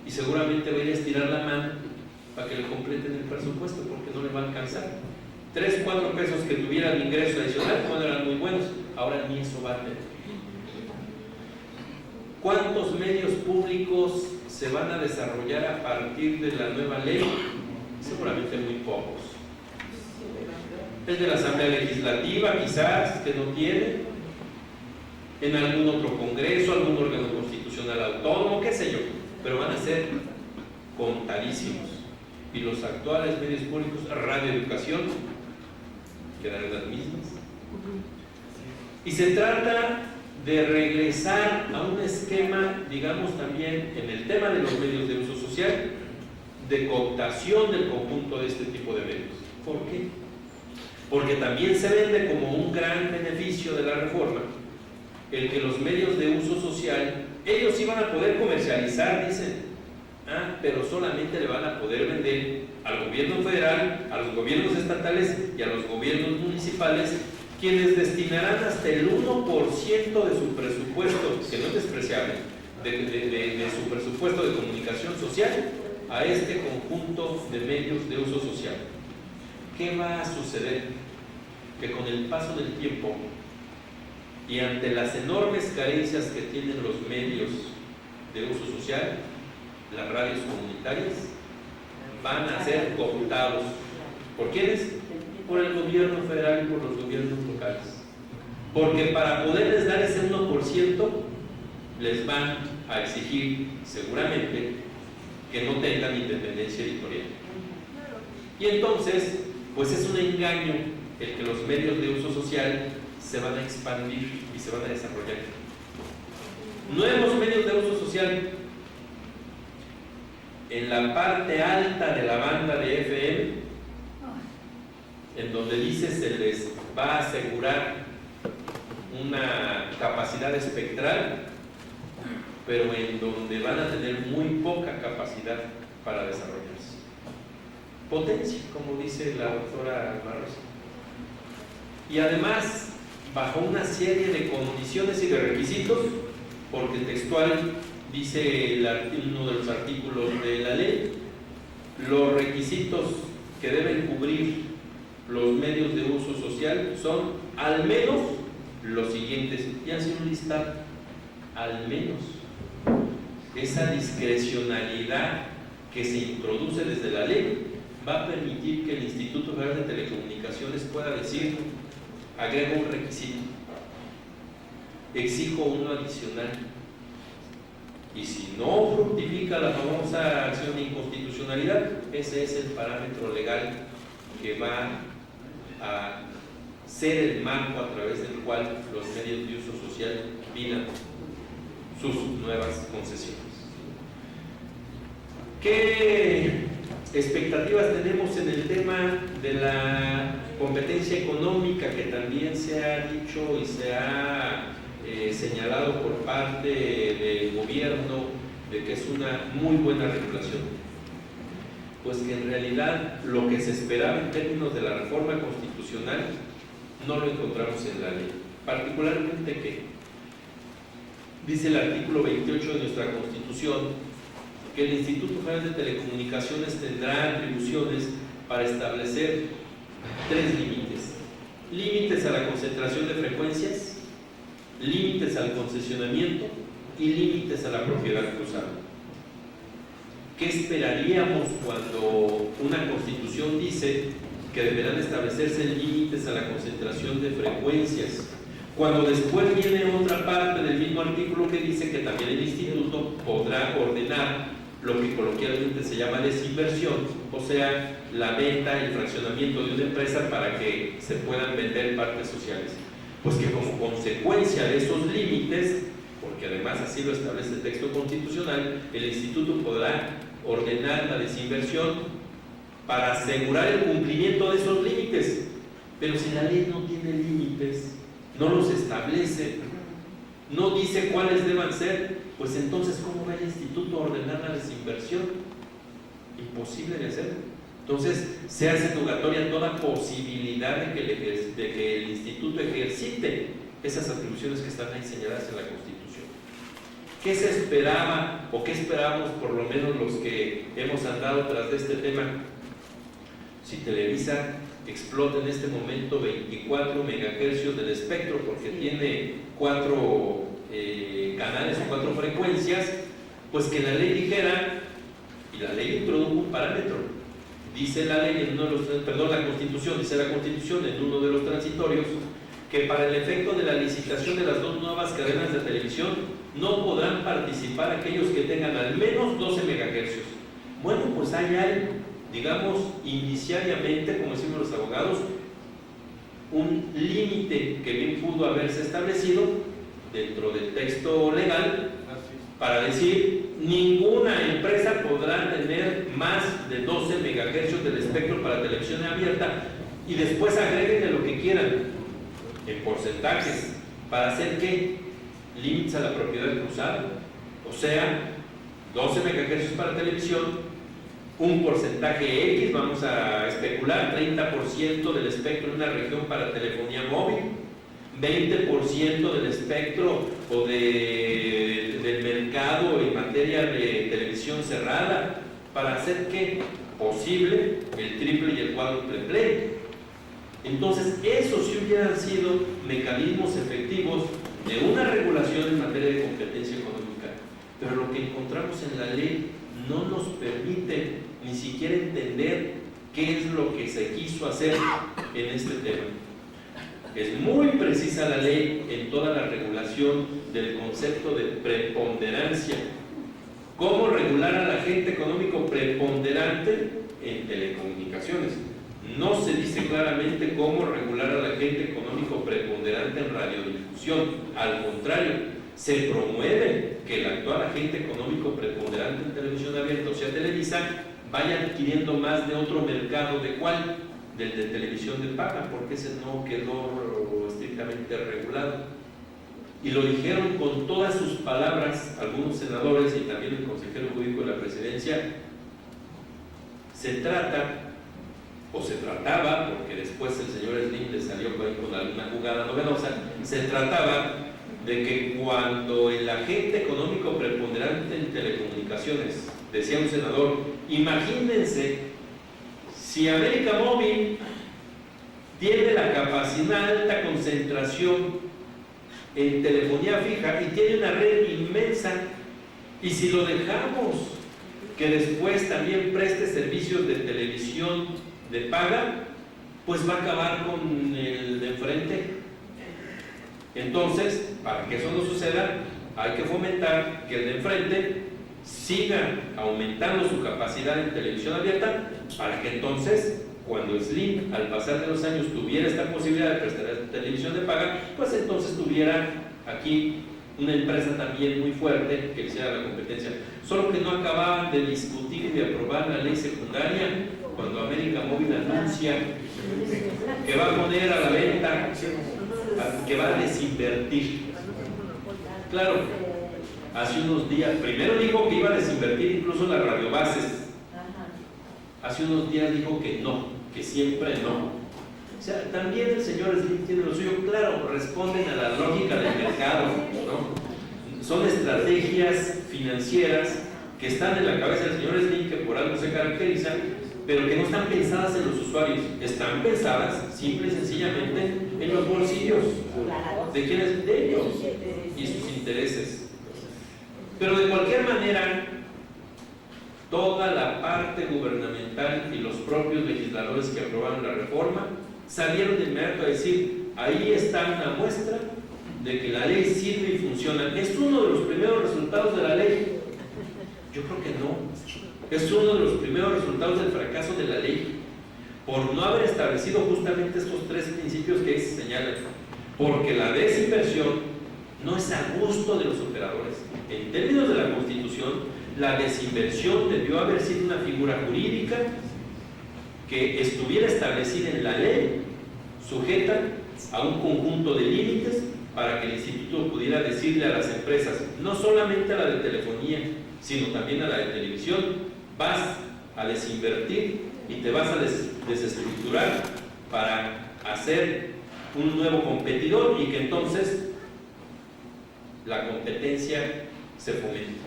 Y seguramente va a ir a estirar la mano para que le completen el presupuesto, porque no le va a alcanzar. 3, 4 pesos que tuviera de ingreso adicional, bueno, eran muy buenos, ahora ni eso va a tener. ¿Cuántos medios públicos se van a desarrollar a partir de la nueva ley? Seguramente muy pocos. Es de la Asamblea Legislativa, quizás, que no tiene, en algún otro congreso, algún órgano constitucional autónomo, qué sé yo, pero van a ser contadísimos. Y los actuales medios públicos, Radio Educación, quedarán las mismas. Y se trata de regresar a un esquema, digamos también en el tema de los medios de uso social, de cooptación del conjunto de este tipo de medios. ¿Por qué? Porque también se vende como un gran beneficio de la reforma el que los medios de uso social, ellos iban a poder comercializar, dicen, pero solamente le van a poder vender al gobierno federal, a los gobiernos estatales y a los gobiernos municipales, quienes destinarán hasta el 1% de su presupuesto, que no es despreciable, de su presupuesto de comunicación social a este conjunto de medios de uso social. ¿Qué va a suceder? Que con el paso del tiempo y ante las enormes carencias que tienen los medios de uso social, las radios comunitarias van a ser cooptados. ¿Por quiénes? Por el gobierno federal y por los gobiernos locales. Porque para poderles dar ese 1%, les van a exigir seguramente que no tengan independencia editorial. Y entonces, pues es un engaño el que los medios de uso social se van a expandir y se van a desarrollar. Nuevos medios de uso social en la parte alta de la banda de FM, en donde dice se les va a asegurar una capacidad espectral, pero en donde van a tener muy poca capacidad para desarrollarse. Potencia, como dice la doctora Barroso. Y además, bajo una serie de condiciones y de requisitos, porque textual dice uno de los artículos de la ley, los requisitos que deben cubrir los medios de uso social son al menos los siguientes, y hace un listado, al menos. Esa discrecionalidad que se introduce desde la ley va a permitir que el Instituto Federal de Telecomunicaciones pueda decir, agrego un requisito, exijo uno adicional, y si no fructifica la famosa acción de inconstitucionalidad, ese es el parámetro legal que va a ser el marco a través del cual los medios de uso social pidan sus nuevas concesiones. ¿Qué expectativas tenemos en el tema de la competencia económica, que también se ha dicho y se ha señalado por parte del gobierno de que es una muy buena regulación? Pues que en realidad lo que se esperaba en términos de la reforma constitucional no lo encontramos en la ley. Particularmente que dice el artículo 28 de nuestra Constitución que el Instituto Federal de Telecomunicaciones tendrá atribuciones para establecer 3 límites. límites a la concentración de frecuencias, límites al concesionamiento y límites a la propiedad cruzada. ¿Qué esperaríamos cuando una constitución dice que deberán establecerse límites a la concentración de frecuencias? Cuando después viene otra parte del mismo artículo que dice que también el instituto podrá ordenar lo que coloquialmente se llama desinversión, o sea, la venta y fraccionamiento de una empresa para que se puedan vender partes sociales. Pues que como consecuencia de esos límites, porque además así lo establece el texto constitucional, el instituto podrá ordenar la desinversión para asegurar el cumplimiento de esos límites. Pero si la ley no tiene límites, no los establece, no dice cuáles deban ser, pues entonces ¿cómo va el instituto a ordenar la desinversión? Imposible de hacer. Entonces se hace nugatoria toda posibilidad de que el instituto ejercite esas atribuciones que están ahí señaladas en la Constitución. ¿Qué se esperaba o qué esperábamos por lo menos los que hemos andado tras de este tema? Si Televisa explota en este momento 24 megahercios del espectro porque tiene 4 canales o 4 frecuencias, pues que la ley dijera, y la ley introdujo un parámetro, dice la ley en uno de los, la Constitución, dice la Constitución en uno de los transitorios, que para el efecto de la licitación de las 2 nuevas cadenas de televisión no podrán participar aquellos que tengan al menos 12 megahercios. Bueno, pues ahí hay, digamos, indiciariamente, como decimos los abogados, un límite que bien pudo haberse establecido dentro del texto legal para decir ninguna empresa podrá tener más de 12 megahercios del espectro para televisión abierta, y después agreguen lo que quieran en porcentajes. ¿Para hacer qué? Límites a la propiedad cruzada, o sea, 12 megahercios para televisión, un porcentaje X, vamos a especular, 30% del espectro en una región para telefonía móvil, 20% del espectro o del mercado en materia de televisión cerrada, para hacer que posible el triple y el cuádruple play. Entonces, esos sí hubieran sido mecanismos efectivos de una regulación en materia de competencia económica, pero lo que encontramos en la ley no nos permite ni siquiera entender qué es lo que se quiso hacer en este tema. Es muy precisa la ley en toda la regulación del concepto de preponderancia. ¿Cómo regular al agente económico preponderante en telecomunicaciones? No se dice claramente cómo regular al agente económico preponderante en radiodifusión. Al contrario, se promueve que el actual agente económico preponderante en televisión abierta, o sea, Televisa, vaya adquiriendo más de otro mercado. ¿De cuál? Del de televisión de paga, porque ese no quedó estrictamente regulado. Y lo dijeron con todas sus palabras algunos senadores y también el consejero jurídico de la presidencia. Se trata, o se trataba, porque después el señor Slim le salió con alguna jugada novedosa, se trataba de que cuando el agente económico preponderante en telecomunicaciones, decía un senador, imagínense si América Móvil tiene la capacidad de alta concentración en telefonía fija y tiene una red inmensa, y si lo dejamos que después también preste servicios de televisión de paga, pues va a acabar con el de enfrente. Entonces, para que eso no suceda, hay que fomentar que el de enfrente siga aumentando su capacidad en televisión abierta, para que entonces, cuando Slim al pasar de los años tuviera esta posibilidad de prestar televisión de paga, pues entonces tuviera aquí una empresa también muy fuerte que hiciera la competencia. Solo que no acababan de discutir y de aprobar la ley secundaria cuando América Móvil anuncia que va a poner a la venta, que va a desinvertir. Claro, hace unos días, primero dijo que iba a desinvertir incluso las radiobases. Hace unos días dijo que no, que siempre no. O sea, también el señor Slim tiene lo suyo, claro, responden a la lógica del mercado, ¿no? Son estrategias financieras que están en la cabeza del señor Slim, que por algo se caracteriza, pero que no están pensadas en los usuarios, están pensadas simple y sencillamente en los bolsillos. ¿De quiénes? De ellos y sus intereses. Pero de cualquier manera, toda la parte gubernamental y los propios legisladores que aprobaron la reforma salieron de inmediato a decir: ahí está una muestra de que la ley sirve y funciona. ¿Es uno de los primeros resultados de la ley? Yo creo que no. Es uno de los primeros resultados del fracaso de la ley, por no haber establecido justamente estos tres principios que ahí se señalan. Porque la desinversión no es a gusto de los operadores. En términos de la Constitución, la desinversión debió haber sido una figura jurídica que estuviera establecida en la ley, sujeta a un conjunto de límites para que el instituto pudiera decirle a las empresas, no solamente a la de telefonía, sino también a la de televisión: vas a desinvertir y te vas a desestructurar para hacer un nuevo competidor y que entonces la competencia se fomente.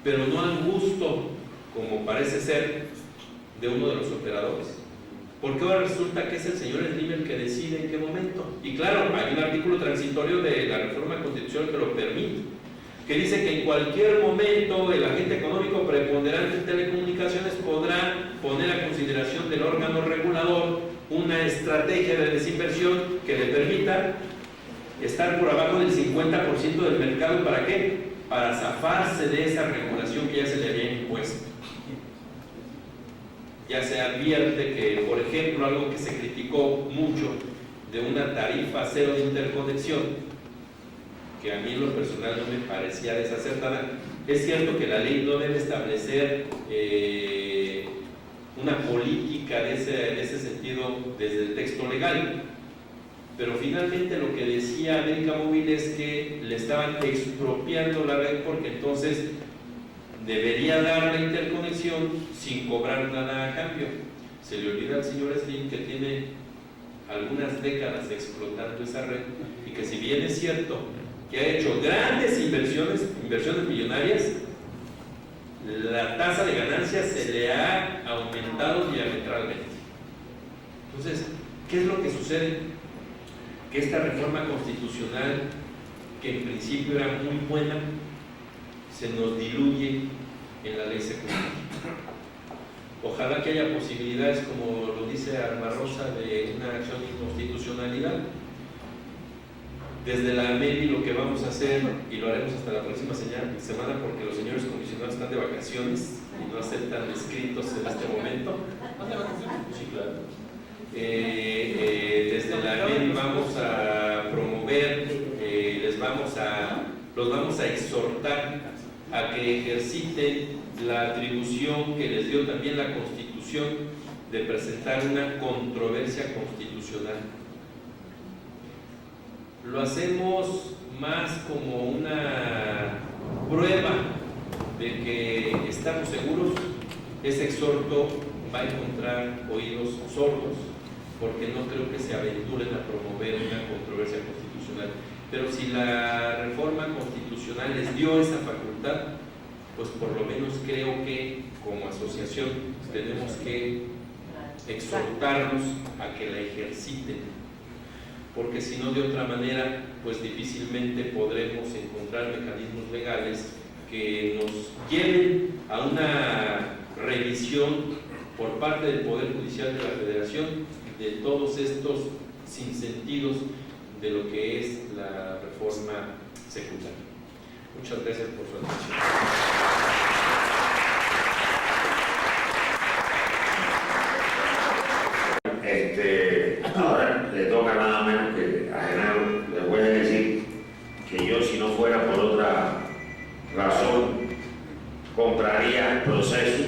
Pero no al gusto, como parece ser, de uno de los operadores. Porque ahora resulta que es el señor Slim el que decide en qué momento. Y claro, hay un artículo transitorio de la reforma constitucional que lo permite, que dice que en cualquier momento el agente económico preponderante en telecomunicaciones podrá poner a consideración del órgano regulador una estrategia de desinversión que le permita estar por abajo del 50% del mercado. ¿Para qué? Para zafarse de esa regulación que ya se le había impuesto. Ya se advierte que, por ejemplo, algo que se criticó mucho de una tarifa cero de interconexión, que a mí en lo personal no me parecía desacertada. Es cierto que la ley no debe establecer una política de ese sentido desde el texto legal, pero finalmente lo que decía América Móvil es que le estaban expropiando la red porque entonces debería dar la interconexión sin cobrar nada a cambio. Se le olvida al señor Slim que tiene algunas décadas explotando esa red y que, si bien es cierto que ha hecho grandes inversiones millonarias, la tasa de ganancias se le ha aumentado diametralmente. Entonces, ¿qué es lo que sucede? Que esta reforma constitucional, que en principio era muy buena, se nos diluye en la ley secundaria. Ojalá que haya posibilidades, como lo dice Alma Rosa, de una acción de inconstitucionalidad. Desde la AMEDI lo que vamos a hacer, y lo haremos hasta la próxima semana porque los señores comisionados están de vacaciones y no aceptan escritos en este momento. Sí, claro. Desde la AMEDI vamos a promover, los vamos a exhortar a que ejerciten la atribución que les dio también la Constitución de presentar una controversia constitucional. Lo hacemos más como una prueba de que estamos seguros. Ese exhorto va a encontrar oídos sordos, porque no creo que se aventuren a promover una controversia constitucional. Pero si la reforma constitucional les dio esa facultad, pues por lo menos creo que como asociación tenemos que exhortarlos a que la ejerciten, porque si no, de otra manera, pues difícilmente podremos encontrar mecanismos legales que nos lleven a una revisión por parte del Poder Judicial de la Federación de todos estos sinsentidos de lo que es la reforma secundaria. Muchas gracias por su atención. Ahora le toca nada menos que a Genaro. Le voy a decir que yo, si no fuera por otra razón, compraría el proceso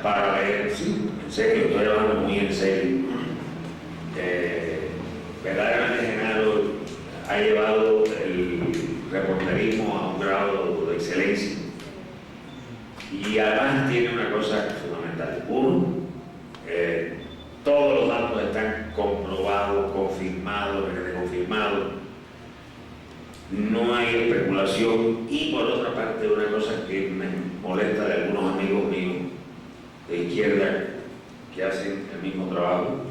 para ver. En serio, estoy hablando muy en serio. Verdaderamente Genaro ha llevado el reporterismo a un grado de excelencia y además tiene una cosa fundamental. Uno, todos los datos están comprobados, confirmados, reconfirmados. No hay especulación. Y por otra parte, una cosa que me molesta de algunos amigos míos, de izquierda que hacen el mismo trabajo,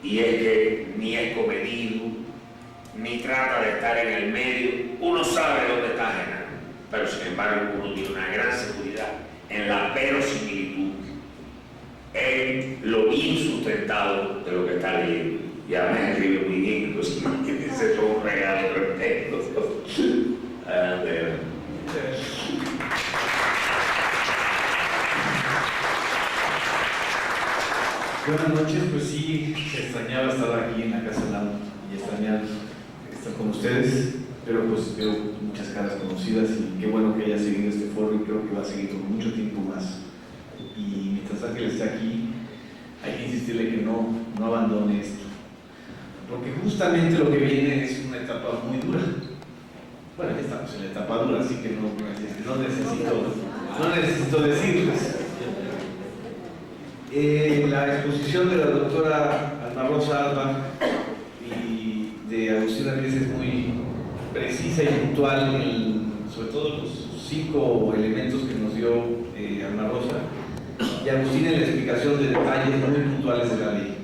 y es que ni es comedido, ni trata de estar en el medio. Uno sabe dónde está ajena, pero sin embargo uno tiene una gran seguridad en la verosimilitud, en lo bien sustentado de lo que está leyendo. Y además escribe muy bien, entonces imagínense todo un regalo tremendo. Buenas noches, pues sí, extrañaba estar aquí en la Casa Lam y extrañar estar con ustedes, pero pues veo muchas caras conocidas y qué bueno que haya seguido este foro y creo que va a seguir por mucho tiempo más. Y mientras Ángel esté aquí, hay que insistirle que no abandone esto, porque justamente lo que viene es una etapa muy dura. Bueno, ya estamos en la etapa dura, así que no necesito decirles. La exposición de la doctora Alma Rosa Alba y de Agustín Ramírez es muy precisa y puntual, sobre todo los 5 elementos que nos dio Alma Rosa, y Agustín en la explicación de detalles muy puntuales de la ley.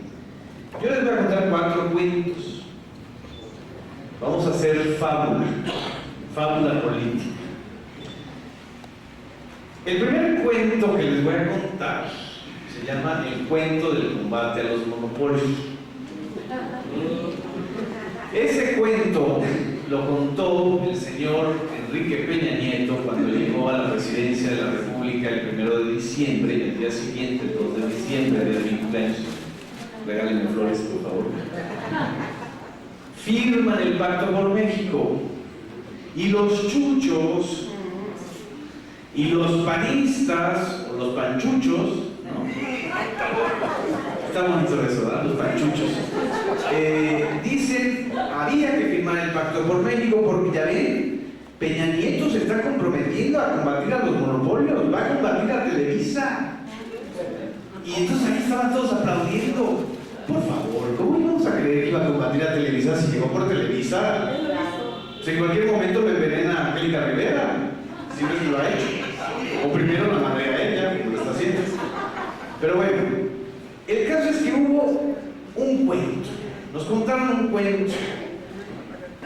Yo les voy a contar 4 cuentos. Vamos a hacer fábula política. El primer cuento que les voy a contar se llama El cuento del combate a los monopolios. Ese cuento lo contó el señor Enrique Peña Nieto cuando llegó a la presidencia de la República el 1 de diciembre, y el día siguiente, el 2 de diciembre, día de mi cumpleaños. Regálenme flores, por favor. Firman el Pacto por México, y los chuchos y los panistas, o los panchuchos, ¿no? Está bonito eso, ¿verdad? Los panchuchos. Dicen, había que firmar el Pacto por México porque ya ven, Peña Nieto se está comprometiendo a combatir a los monopolios, va a combatir a Televisa. Y entonces aquí estaban todos aplaudiendo. Por favor, ¿cómo íbamos a creer que iba a combatir a Televisa si llegó por Televisa? Si en cualquier momento me envenena a Angélica Rivera, siempre que lo ha hecho. O primero la madre a ella, como lo está haciendo. Pero bueno, el caso es que hubo un cuento. Nos contaron un cuento.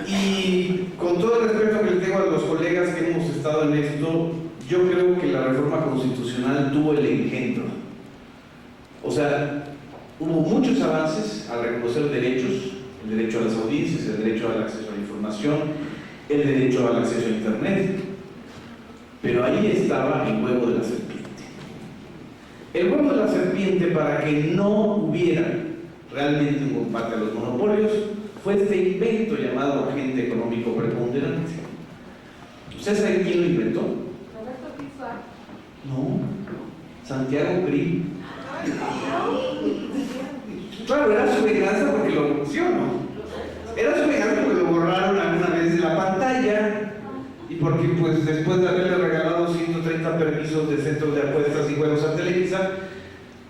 Y con todo el respeto que le tengo a los colegas que hemos estado en esto, yo creo que la reforma constitucional tuvo el engendro. O sea, hubo muchos avances al reconocer derechos, el derecho a las audiencias, el derecho al acceso a la información, el derecho al acceso a internet, pero ahí estaba el huevo de la serpiente. El huevo de la serpiente, para que no hubiera realmente un combate a los monopolios, fue este invento llamado agente económico preponderante. ¿Ustedes saben quién lo inventó? Roberto Pizarro. No, Santiago Krill. Claro, era su venganza porque lo ¿no? Era su venganza porque lo borraron alguna vez de la pantalla y porque pues después de haberle regalado 130 permisos de centros de apuestas y juegos a Televisa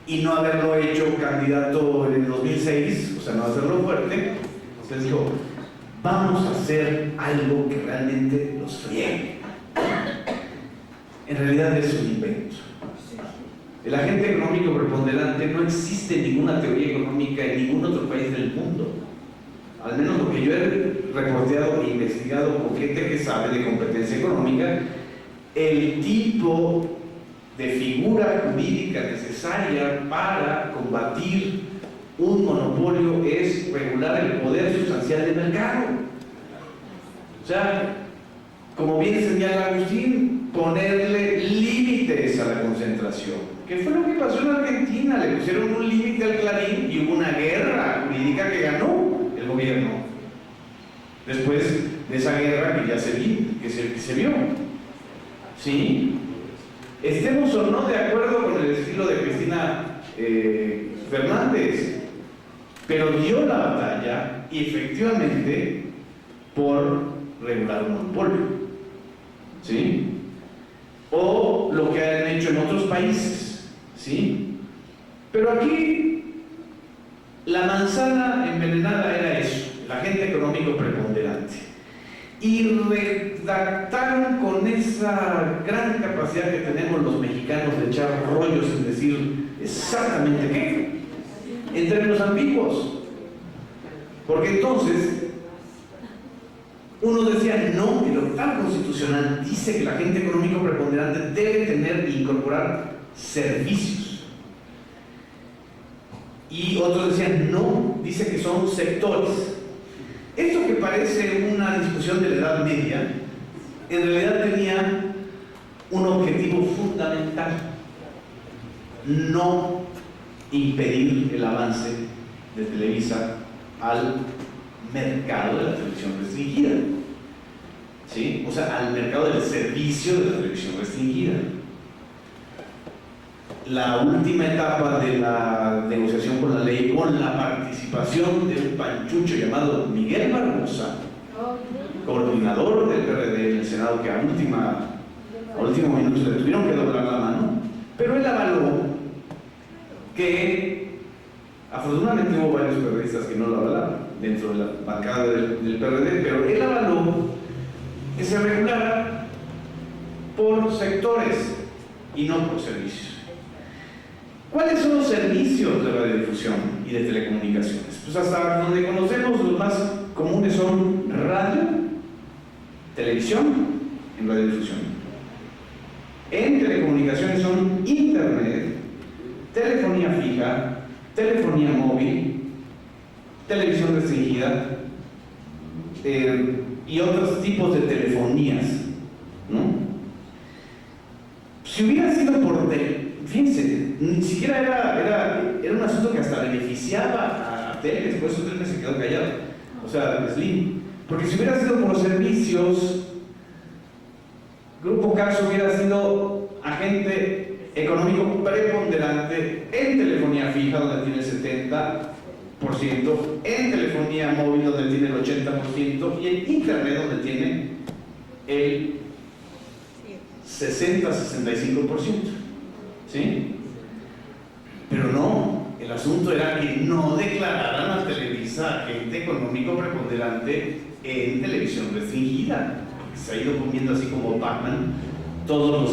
y no haberlo hecho candidato en el 2006, o sea, no hacerlo fuerte, entonces dijo, vamos a hacer algo que realmente los friegue. En realidad es un invento. El agente económico preponderante no existe en ninguna teoría económica en ningún otro país del mundo. Al menos lo que yo he reporteado e investigado con gente que sabe de competencia económica, el tipo de figura jurídica necesaria para combatir un monopolio es regular el poder sustancial del mercado. O sea, como bien señala Agustín, ponerle límites a la concentración. ¿Qué fue lo que pasó en Argentina? Le pusieron un límite al Clarín y hubo una guerra jurídica que ganó el gobierno. Después de esa guerra que ya se vio. ¿Sí? Estemos o no de acuerdo con el estilo de Cristina Fernández, pero dio la batalla y efectivamente por regular un monopolio. ¿Sí? O lo que han hecho en otros países, ¿sí? Pero aquí la manzana envenenada era eso, el agente económico preponderante. y redactaron con esa gran capacidad que tenemos los mexicanos de echar rollos sin decir exactamente qué, en términos ambiguos. Porque entonces uno decía, no, el octavo constitucional dice que la agente económico preponderante debe tener e incorporar servicios. Y otros decían, no, dice que son sectores. Esto que parece una discusión de la Edad Media, en realidad tenía un objetivo fundamental: no impedir el avance de Televisa al mercado de la televisión restringida, ¿sí? O sea, al mercado del servicio de la televisión restringida. La última etapa de la negociación con la ley, con la participación de un panchucho llamado Miguel Barbosa, coordinador del PRD en el Senado, que a último minuto le tuvieron que doblar la mano, pero él avaló que, afortunadamente hubo varios periodistas que no lo avalaron dentro de la bancada del PRD, pero él avaló que se regulara por sectores y no por servicios. ¿Cuáles son los servicios de radiodifusión y de telecomunicaciones? Pues hasta donde conocemos, los más comunes son radio, televisión, en radiodifusión. En telecomunicaciones son internet, telefonía fija, telefonía móvil, televisión restringida y otros tipos de telefonías, ¿no? Si hubiera sido por fíjense, ni siquiera era un asunto que hasta beneficiaba a Telmex, por eso Telmex se quedó callado, o sea, Slim, porque si hubiera sido por servicios, Grupo Carso hubiera sido agente económico preponderante en telefonía fija, donde tiene el 70%, en telefonía móvil, donde tiene el 80%, y en internet, donde tiene el 60-65%. ¿Sí? Pero no, el asunto era que no declararan a Televisa agente económico preponderante en televisión restringida, porque se ha ido comiendo así como Pac-Man todas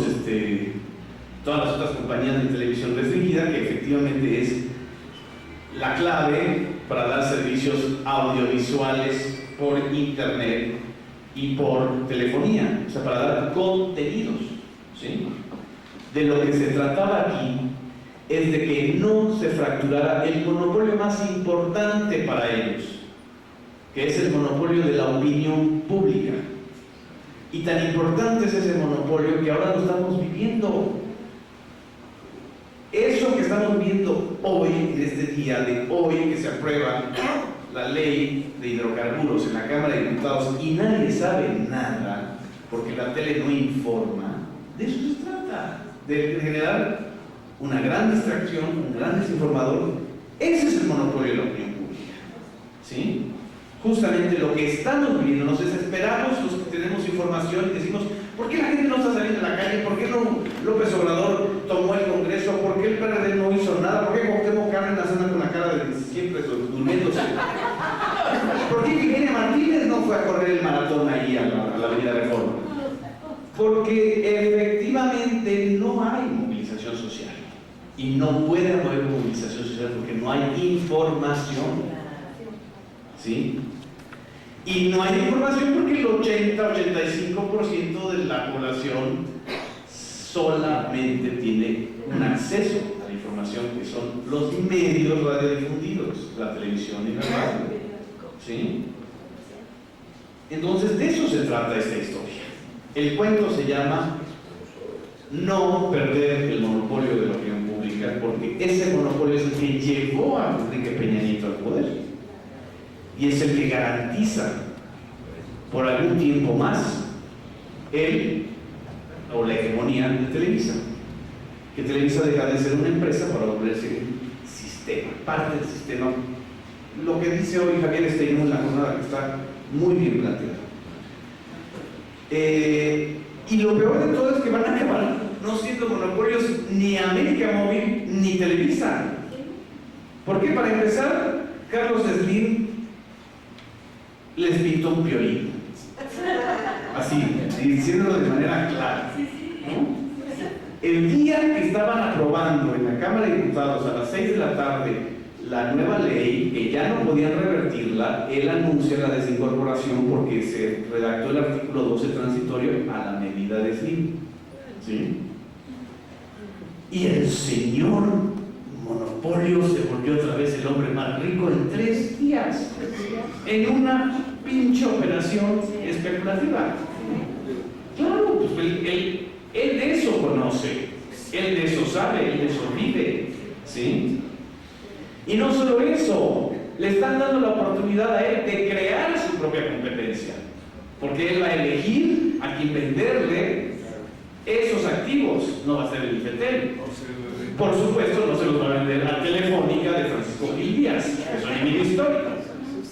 las otras compañías de televisión restringida, que efectivamente es la clave para dar servicios audiovisuales por internet y por telefonía, o sea, para dar contenidos, ¿sí? De lo que se trataba aquí es de que no se fracturara el monopolio más importante para ellos, que es el monopolio de la opinión pública. Y tan importante es ese monopolio que ahora lo estamos viviendo. Eso que estamos viendo hoy, en este día de hoy, que se aprueba la ley de hidrocarburos en la Cámara de Diputados y nadie sabe nada, porque la tele no informa, de eso se trata, de generar una gran distracción, un gran desinformador. Ese es el monopolio de la opinión pública, ¿sí? Justamente lo que estamos viviendo, nos desesperamos los que tenemos información y decimos, ¿por qué la gente no está saliendo a la calle? ¿Por qué no López Obrador tomó el Congreso? ¿Por qué el PRD no hizo nada? ¿Por qué Cuauhtémoc Cárdenas anda con la cara de siempre durmiéndose? ¿Por qué Virginia Martínez no fue a correr el maratón ahí a la Avenida Reforma? Porque efectivamente no hay movilización social y no puede haber movilización social porque no hay información, ¿sí? Y no hay información porque el 80-85% de la población solamente tiene un acceso a la información, que son los medios radiodifundidos, la televisión y la radio, ¿sí? Entonces de eso se trata esta historia. El cuento se llama no perder el monopolio de la opinión pública, porque ese monopolio es el que llevó a Enrique Peña Nieto al poder y es el que garantiza por algún tiempo más la hegemonía de Televisa, que Televisa deja de ser una empresa para volverse un sistema, parte del sistema. Lo que dice hoy Javier Stein en la jornada, que está muy bien planteado. Y lo peor de todo es que van a acabar no siendo monopolios ni América Móvil ni Televisa. ¿Por qué? Para empezar, Carlos Slim les pintó un violín. así, diciéndolo de manera clara, ¿no? El día que estaban aprobando en la Cámara de Diputados a las 6 de la tarde la nueva ley, que ya no podían revertirla, él anuncia la desincorporación porque se redactó el artículo 12 transitorio a la medida de Slim, ¿sí? Y el señor Monopolio se volvió otra vez el hombre más rico en 3 días, en una pinche operación especulativa. Claro, pues él de eso conoce, él de eso sabe, él de eso vive, ¿sí? Y no solo eso, le están dando la oportunidad a él de crear su propia competencia, porque él va a elegir a quien venderle esos activos, no va a ser el IFETEL. Por supuesto, no se los va a vender a Telefónica de Francisco Gil Díaz, que son enemigos históricos,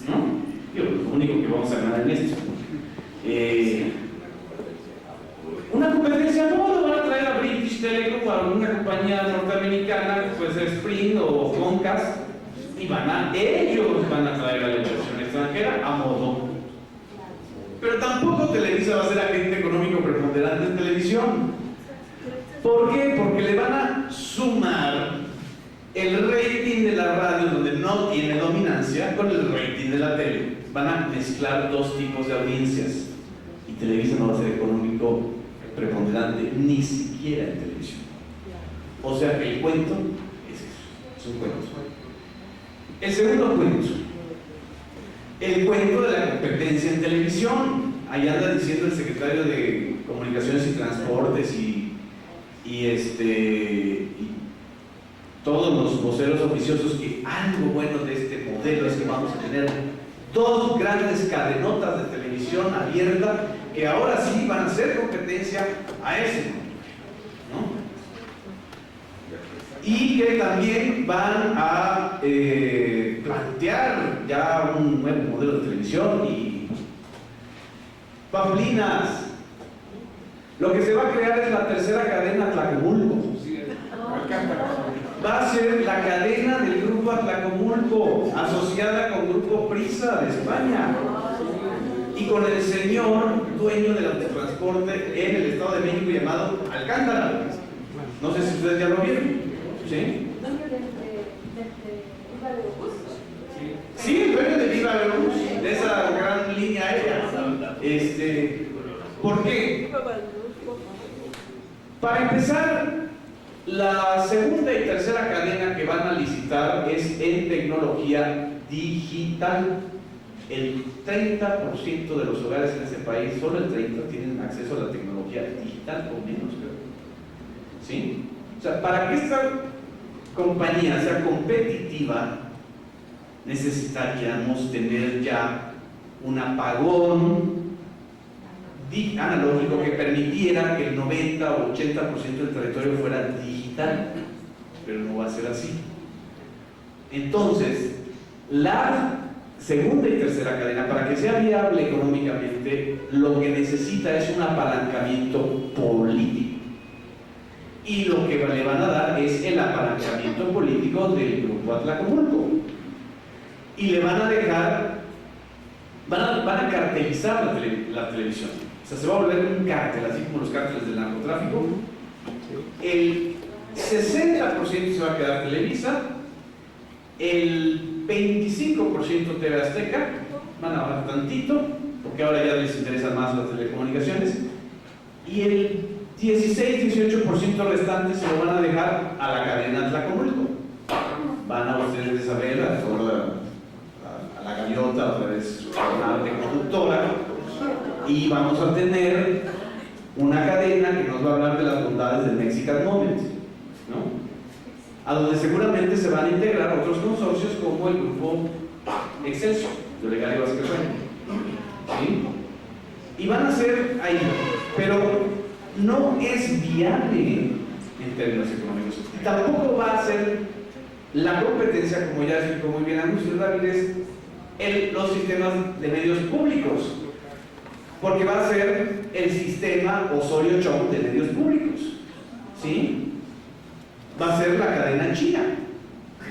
¿no? Yo, lo único que vamos a ganar en esto. Una competencia no, van a traer a British Telecom o a alguna compañía norteamericana, pues Sprint o Comcast, y ellos van a traer a la inversión extranjera a modo. Pero tampoco Televisa va a ser agente económico preponderante en televisión. ¿Por qué? Porque le van a sumar el rating de la radio, donde no tiene dominancia, con el rating de la tele. Van a mezclar 2 tipos de audiencias, y Televisa no va a ser económico preponderante, ni siquiera en televisión. O sea que el cuento es eso, es un cuento. El segundo cuento, el cuento de la competencia en televisión. Ahí anda diciendo el secretario de Comunicaciones y Transportes y todos los voceros oficiosos que algo bueno de este modelo es que vamos a tener 2 grandes cadenotas de televisión abierta que ahora sí van a hacer competencia a ese, ¿no? Y que también van a plantear ya un nuevo modelo de televisión. Y Pamplinas, lo que se va a crear es la tercera cadena Tlacomulco. Va a ser la cadena del Grupo Atlacomulco, asociada con Grupo Prisa de España, y con el señor dueño del autotransporte en el Estado de México llamado Alcántara. No sé si ustedes ya lo vieron. ¿Sí? Sí, el dueño de Viva Aerobús, de esa gran línea aérea. ¿Por qué? Para empezar, la segunda y tercera cadena que van a licitar es en tecnología digital. El 30% de los hogares en ese país, solo el 30%, tienen acceso a la tecnología digital, o menos, creo. ¿Sí? O sea, para que esta compañía sea competitiva, necesitaríamos tener ya un apagón analógico que permitiera que el 90 o 80% del territorio fuera digital, pero no va a ser así. Entonces, la segunda y tercera cadena, para que sea viable económicamente, lo que necesita es un apalancamiento político, y lo que le van a dar es el apalancamiento político del Grupo Atlacomulco, y le van a dejar, van a cartelizar la televisión. O sea, se va a volver un cártel, así como los cárteles del narcotráfico. El 60% se va a quedar Televisa, el 25% TV Azteca, van a bajar tantito, porque ahora ya les interesan más las telecomunicaciones, y el 16-18% restante se lo van a dejar a la cadena Atlacomulco. Van a ustedes a ver a la gaviota, otra vez una de conductora, y vamos a tener una cadena que nos va a hablar de las bondades del Mexican Moment, ¿no? A donde seguramente se van a integrar otros consorcios como el grupo Excelsior, de Olegario Vázquez Raña, ¿sí? Y van a ser ahí, pero no es viable en términos económicos. Y tampoco va a ser la competencia, como ya explicó muy bien Agustín Ramírez, en los sistemas de medios públicos, porque va a ser el sistema Osorio Chong de medios públicos, ¿sí? Va a ser la cadena china.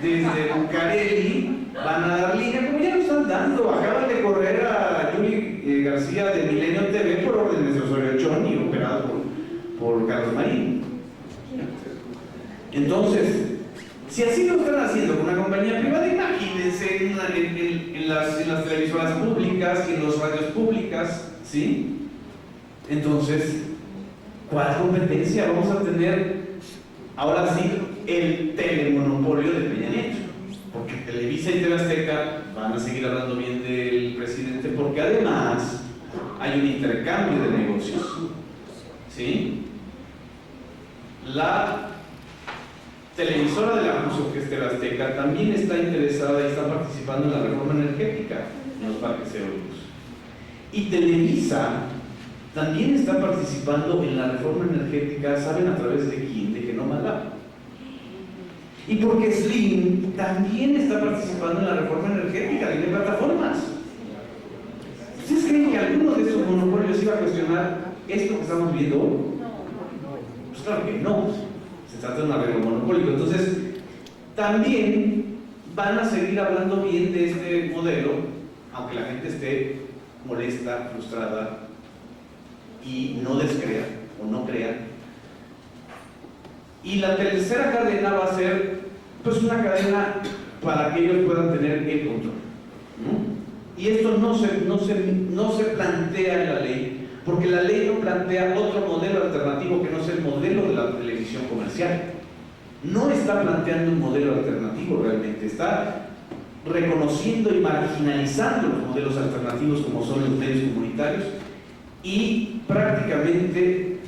Desde Bucareli van a dar línea, como ya lo están dando. Acaban de correr a Yuri García de Milenio TV por órdenes de Osorio Chong y operado por Carlos Marín. Entonces, si así lo están haciendo con una compañía privada, imagínense en las televisoras públicas y en las radios públicas, ¿sí? Entonces, ¿cuál competencia? Vamos a tener ahora sí el telemonopolio de Peña Nieto, porque Televisa y TV Azteca van a seguir hablando bien del presidente, porque además hay un intercambio de negocios, ¿sí? La televisora de la FUSO, que es TV Azteca, también está interesada y está participando en la reforma energética en los parques eólicos. Y Televisa también está participando en la reforma energética, ¿saben a través de quién? De Genoma Lab. Y porque Slim también está participando en la reforma energética, tiene plataformas. ¿Ustedes creen que alguno de esos monopolios iba a cuestionar esto que estamos viendo hoy? Pues claro que no. Se trata de un arreglo monopólico. Entonces, también van a seguir hablando bien de este modelo, aunque la gente esté molesta, frustrada y no descrea o no crea. Y la tercera cadena va a ser pues una cadena para que ellos puedan tener el control, ¿no? Y esto no se plantea en la ley, porque la ley no plantea otro modelo alternativo que no sea el modelo de la televisión comercial. No está planteando un modelo alternativo realmente, está reconociendo y marginalizando los modelos alternativos como son los medios comunitarios y prácticamente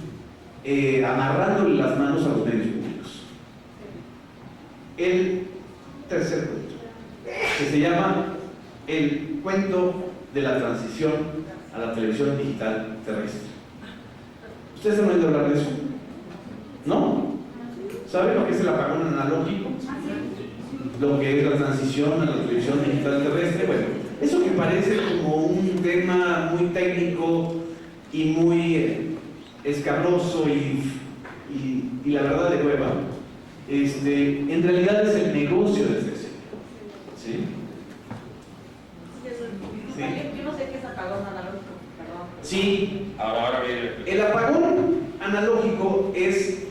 amarrándole las manos a los medios públicos. El tercer cuento, que se llama el cuento de la transición a la televisión digital terrestre. ¿Ustedes han oído hablar de eso? ¿No? ¿Saben lo que es el apagón analógico? Lo que es la transición a la televisión digital terrestre. Bueno, eso que parece como un tema muy técnico y muy escabroso y la verdad de hueva, en realidad es el negocio de este sector. ¿Sí? Sí. Yo no sé qué es apagón analógico, perdón. Sí, ahora viene. El apagón analógico es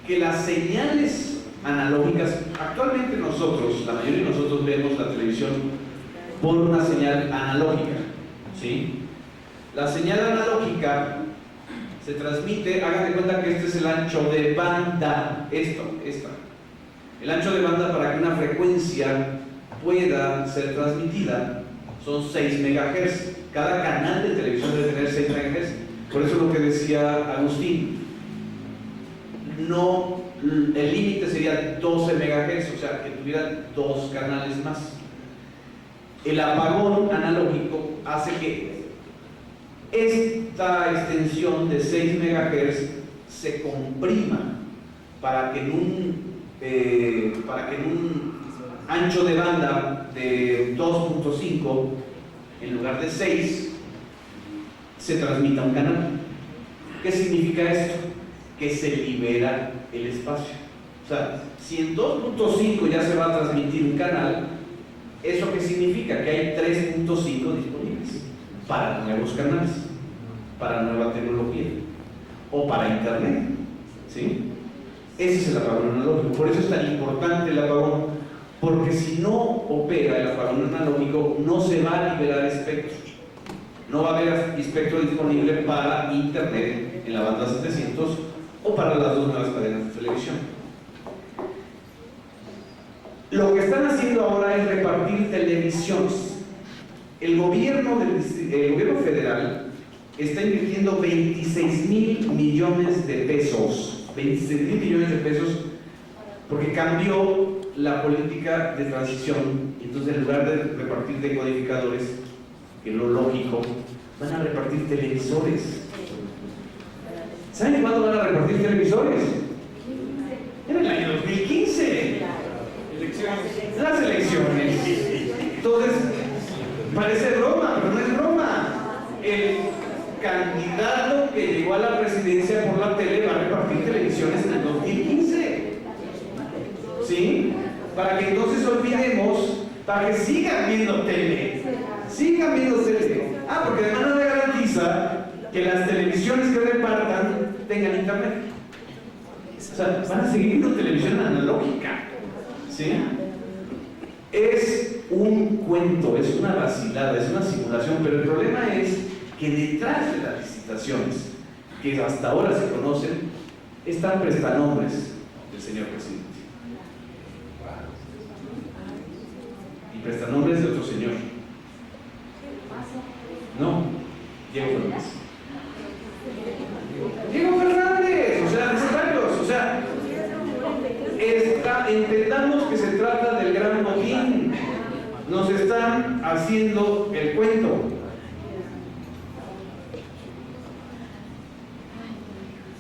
que las señales analógicas, actualmente nosotros, la mayoría de nosotros vemos la televisión por una señal analógica, ¿sí? La señal analógica se transmite, hagan de cuenta que este es el ancho de banda, esta. El ancho de banda para que una frecuencia pueda ser transmitida son 6 MHz. Cada canal de televisión debe tener 6 MHz. Por eso lo que decía Agustín, no, el límite sería 12 MHz, o sea, que tuviera 2 canales más. El apagón analógico hace que esta extensión de 6 MHz se comprima para que en un ancho de banda de 2.5, en lugar de 6, se transmita un canal. ¿Qué significa esto? Que se libera el espacio. O sea, si en 2.5 ya se va a transmitir un canal, ¿eso qué significa? Que hay 3.5 disponibles para nuevos canales, para nueva tecnología o para internet, ¿sí? Ese es el apagón analógico. Por eso es tan importante el apagón, porque si no opera el apagón analógico, no se va a liberar espectro. No va a haber espectro disponible para internet en la banda 700 o para las 2 nuevas cadenas de televisión. Lo que están haciendo ahora es repartir televisiones. El gobierno federal está invirtiendo 26,000 millones de pesos. 26,000 millones de pesos porque cambió la política de transición. Entonces, en lugar de repartir decodificadores, que es lo lógico, van a repartir televisores. ¿Saben cuándo van a repartir televisores? En el año 2015. Las elecciones. Entonces, parece broma, pero no es broma. El candidato que llegó a la presidencia por la tele va a repartir televisiones en el 2015. ¿Sí? Para que entonces olvidemos, para que sigan viendo tele. Sigan viendo tele. Porque además no garantiza que las televisiones que repartan tengan internet. O sea, van a seguir viendo televisión analógica. ¿Sí? Es un cuento, es una vacilada, es una simulación, pero el problema es que detrás de las licitaciones, que hasta ahora se conocen, están prestanombres del señor presidente. Y prestanombres de otro señor. No, Diego Fernández. Diego Fernández, o sea, necesarios, o sea, entendamos que se trata del gran motín. Nos están haciendo el cuento.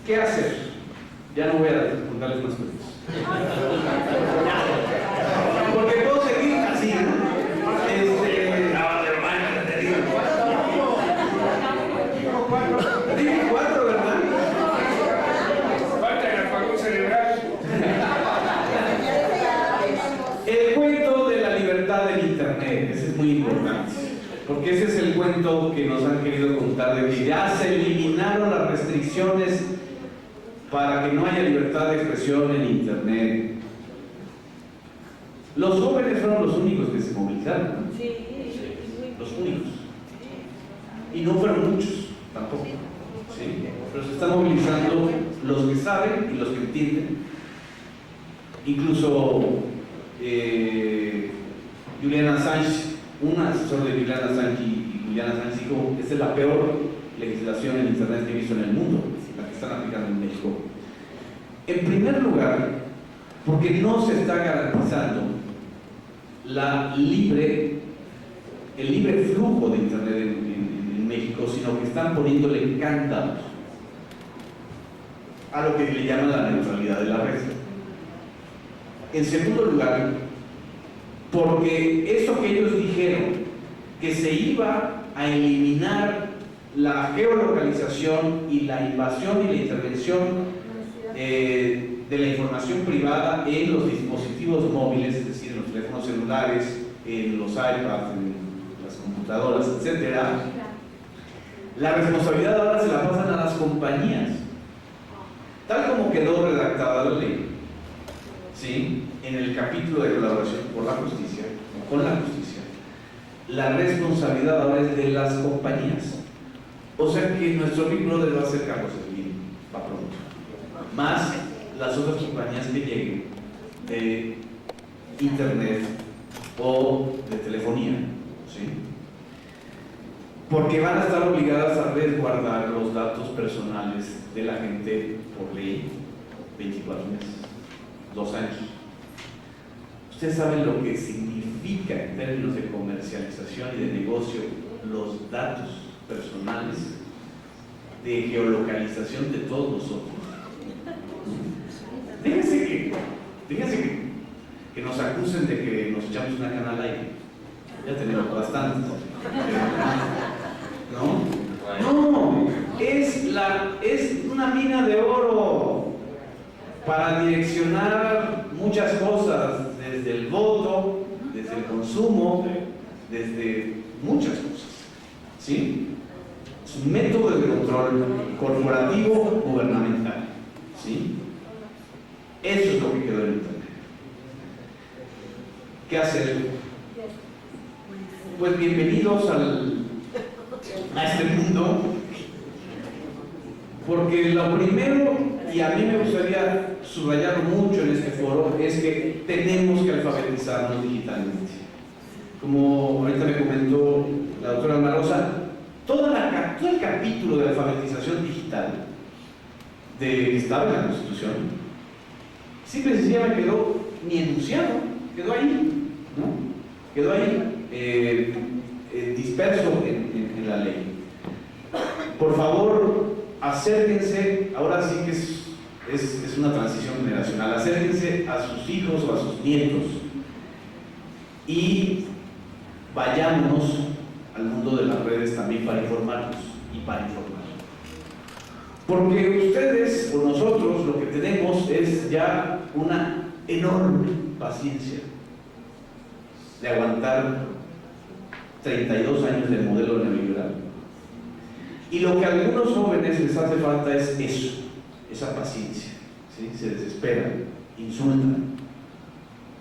¿Qué hacer? Ya no voy a contarles más cosas. Porque puedo seguir así, ¿no? Dije 4, ¿verdad? Falta el apagón cerebral. El cuento de la libertad en internet, ese es muy importante, porque ese es el cuento que nos han querido contar, de que ya se eliminaron las restricciones para que no haya libertad de expresión en internet. Los jóvenes fueron los únicos que se movilizaron, ¿no? Los únicos. Y no fueron muchos tampoco, ¿sí? Pero se están movilizando los que saben y los que entienden. Incluso Julian Assange, un asesor de Julian Assange y Julian Assange dijo: esta es la peor legislación en internet que he visto en el mundo, la que están aplicando en México. En primer lugar, porque no se está garantizando el libre flujo de internet en México, sino que están poniéndole candados a lo que le llaman la neutralidad de la red. En segundo lugar, porque eso que ellos dijeron, que se iba a eliminar la geolocalización y la invasión y la intervención de la información privada en los dispositivos móviles, es decir, en los teléfonos celulares, en los iPads, en las computadoras, etc., la responsabilidad ahora se la pasan a las compañías. Tal como quedó redactada la ley, ¿sí?, en el capítulo de colaboración con la justicia, la responsabilidad ahora es de las compañías. O sea que nuestro Big Brother va a ser Carlos Slim, va pronto. Más las otras compañías que lleguen de internet o de telefonía, ¿sí? Porque van a estar obligadas a resguardar los datos personales de la gente por ley 24 meses, 2 años. Ustedes saben lo que significa en términos de comercialización y de negocio los datos personales de geolocalización de todos nosotros. Fíjense que nos acusen de que nos echamos una cana al aire. Ya tenemos bastantes. No, es una mina de oro para direccionar muchas cosas, desde el voto, desde el consumo, desde muchas cosas, ¿sí? Es un método de control corporativo gubernamental, ¿sí? Eso es lo que quedó en internet. ¿Qué hacer? Pues bienvenidos a este mundo, porque lo primero, y a mí me gustaría subrayar mucho en este foro, es que tenemos que alfabetizarnos digitalmente. Como ahorita me comentó la doctora Ana Rosa, todo el capítulo de alfabetización digital que estaba en la Constitución, simple y sencillamente quedó ni enunciado, quedó ahí, ¿no? Quedó ahí disperso en la ley. Por favor, acérquense, ahora sí que es una transición generacional, acérquense a sus hijos o a sus nietos y vayámonos al mundo de las redes también para informarnos y para informar. Porque ustedes o nosotros lo que tenemos es ya una enorme paciencia de aguantar 32 años del modelo neoliberal. Y lo que a algunos jóvenes les hace falta es eso, esa paciencia, ¿sí? Se desesperan, insultan,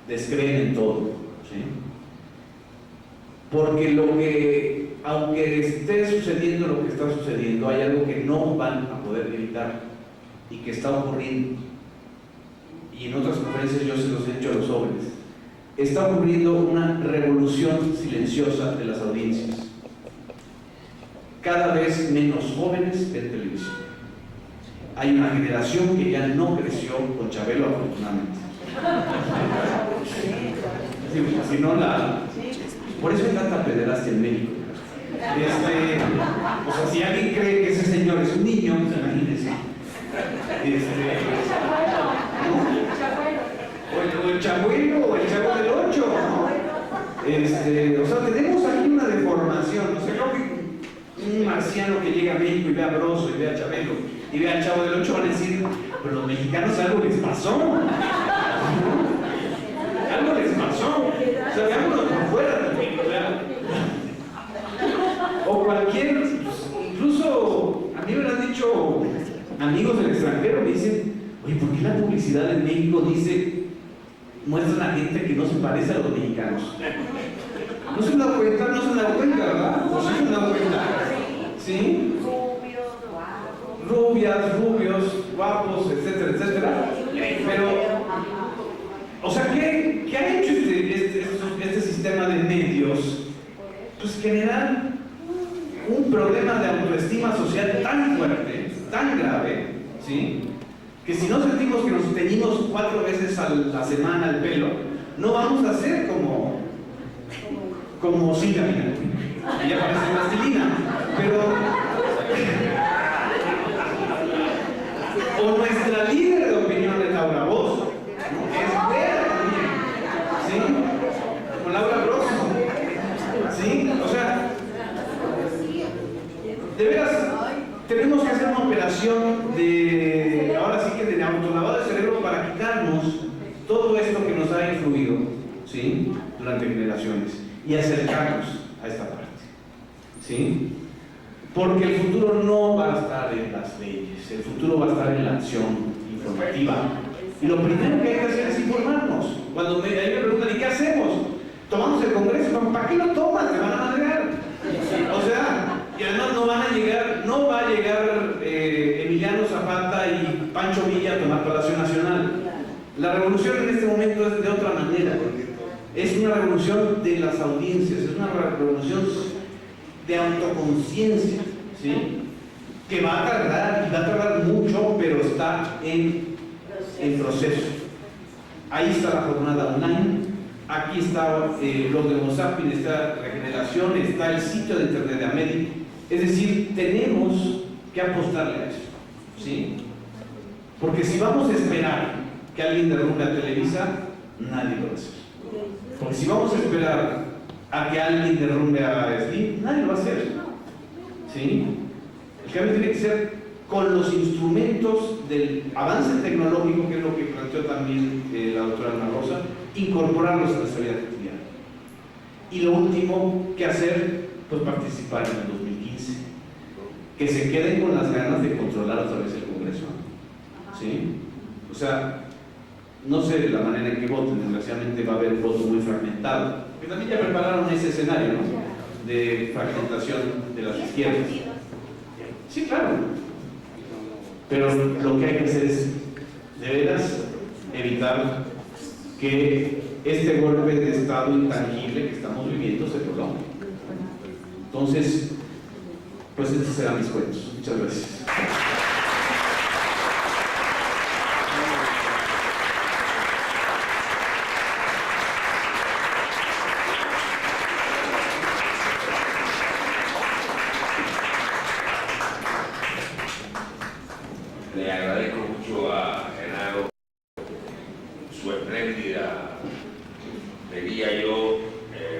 descreen en todo, ¿sí? Porque aunque esté sucediendo lo que está sucediendo, hay algo que no van a poder evitar y que está ocurriendo. Y en otras conferencias yo se los he dicho a los jóvenes. Está ocurriendo una revolución silenciosa de las audiencias. Cada vez menos jóvenes ven televisión. Hay una generación que ya no creció con Chabelo, afortunadamente. Si no por eso hay tanta pederastia en México. O sea, si alguien cree que ese señor es un niño, pues imagínense. O el Chabuelo, o el Chavo del 8. O sea, tenemos aquí una deformación. O sea, creo que un marciano que llega a México y ve a Broso y ve a Chabelo y ve al Chavo del 8 van a decir, pero los mexicanos algo les pasó. Algo les pasó. O sea, veámonos por fuera también, ¿verdad? O cualquier, incluso a mí me lo han dicho amigos del extranjero, me dicen, oye, ¿por qué la publicidad en México dice, muestran a gente que no se parece a los mexicanos? ¿No se han dado cuenta? No se han dado cuenta, ¿verdad? ¿O sí se han dado cuenta? ¿Sí? Rubias, rubios, guapos, etcétera, etcétera. Pero, o sea, ¿qué ha hecho este sistema de medios? Pues generar un problema de autoestima social tan fuerte, tan grave, ¿sí? Que si no sentimos que nos teñimos 4 veces a la semana el pelo, no vamos a ser como Silvia Pinal. Ella parece plastilina, pero o nuestra líder de opinión es Laura Bozo, ¿no? Es fea también, ¿sí? Con Laura Bozo, ¿sí? O sea, de veras, tenemos que hacer una operación de, ahora sí que de autolavado de cerebro para quitarnos todo esto que nos ha influido, ¿sí? Durante generaciones y acercarnos a esta parte, ¿sí? Porque el futuro no va a estar en las leyes, el futuro va a estar en la acción informativa. Y lo primero que hay que hacer es informarnos. Cuando ahí me preguntan, ¿y qué hacemos? ¿Tomamos el Congreso? ¿Para qué lo toman? Te van a madrear. O sea, y además no va a llegar Emiliano Zapata y Pancho Villa a tomar Palacio Nacional. La revolución en este momento es de otra manera. Es una revolución de las audiencias, es una revolución de autoconciencia, ¿sí? Que va a tardar mucho, pero está en proceso. Ahí está la jornada online, aquí está los de Mozapin, está Regeneración, está el sitio de internet de América. Es decir, tenemos que apostarle a eso, ¿sí? Porque si vamos a esperar que alguien derrumbe a Televisa, nadie lo va a hacer. Porque si vamos a esperar a que alguien derrumbe a Slim, nadie lo va a hacer, ¿sí? El cambio tiene que ser con los instrumentos del avance tecnológico, que es lo que planteó también la doctora Ana Rosa, incorporarlos a nuestra vida cotidiana. Y lo último que hacer, pues participar en el 2015. Que se queden con las ganas de controlar otra vez el Congreso, ¿sí? O sea, no sé la manera en que voten, desgraciadamente va a haber un voto muy fragmentado. Porque también ya prepararon ese escenario, ¿no? De fragmentación de las izquierdas. Sí, claro. Pero lo que hay que hacer es, de veras, evitar que este golpe de Estado intangible que estamos viviendo se prolongue. Entonces, pues estos serán mis cuentos. Muchas gracias. Le agradezco mucho a Genaro su espléndida, diría yo,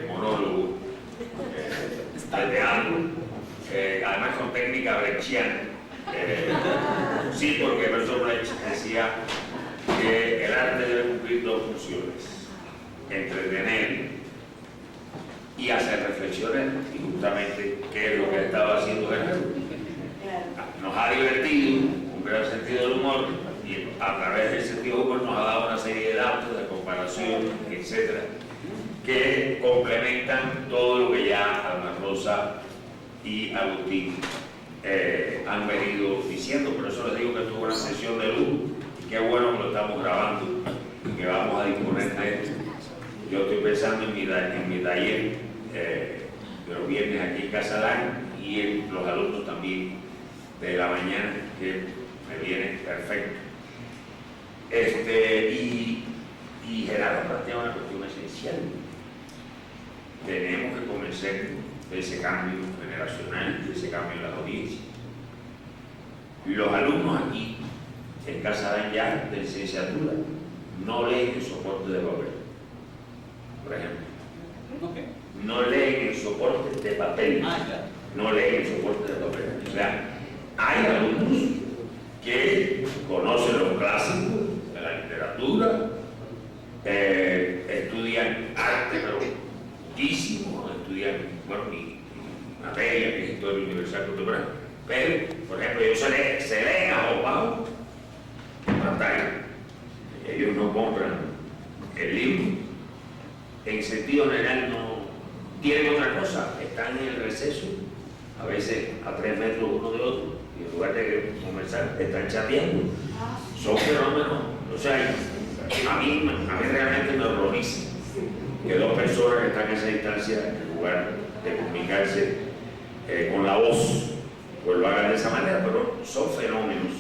monólogo de teatro, además con técnica brechiana. Sí, porque Bertolt Brecht decía que el arte debe cumplir 2 funciones: entretener y hacer reflexiones, y justamente qué es lo que estaba haciendo Genaro. menor, y a través del sentido común nos ha dado una serie de datos de comparación, etcétera, que complementan todo lo que ya Alma Rosa y Agustín han venido diciendo. Por eso les digo que esto es una sesión de luz, y qué bueno que lo estamos grabando y que vamos a disponer de esto. Yo estoy pensando en mi taller de los viernes aquí en Casalán, y en los alumnos también de la mañana, que me viene perfecto. Y Gerardo plantea una cuestión esencial. Tenemos que convencer de ese cambio generacional, de ese cambio en las audiencias. Los alumnos aquí en Casalán ya de licenciatura no leen el soporte de papel, por ejemplo. No leen el soporte de papel. No leen el soporte de papel. O sea, hay alumnos que conocen los clásicos de la literatura, estudian arte, pero muchísimo, estudian, bueno, mi materia, que es Historia Universal Contemporánea, pero, por ejemplo, ellos se leen abogados en pantalla. Ellos no compran el libro. En sentido general no tienen otra cosa, están en el receso, a veces a 3 metros uno de otro, y en lugar de conversar, están chateando. Son fenómenos, o sea, a mí realmente me horroriza que 2 personas que están en esa distancia, en lugar de comunicarse con la voz, pues lo hagan de esa manera, pero son fenómenos,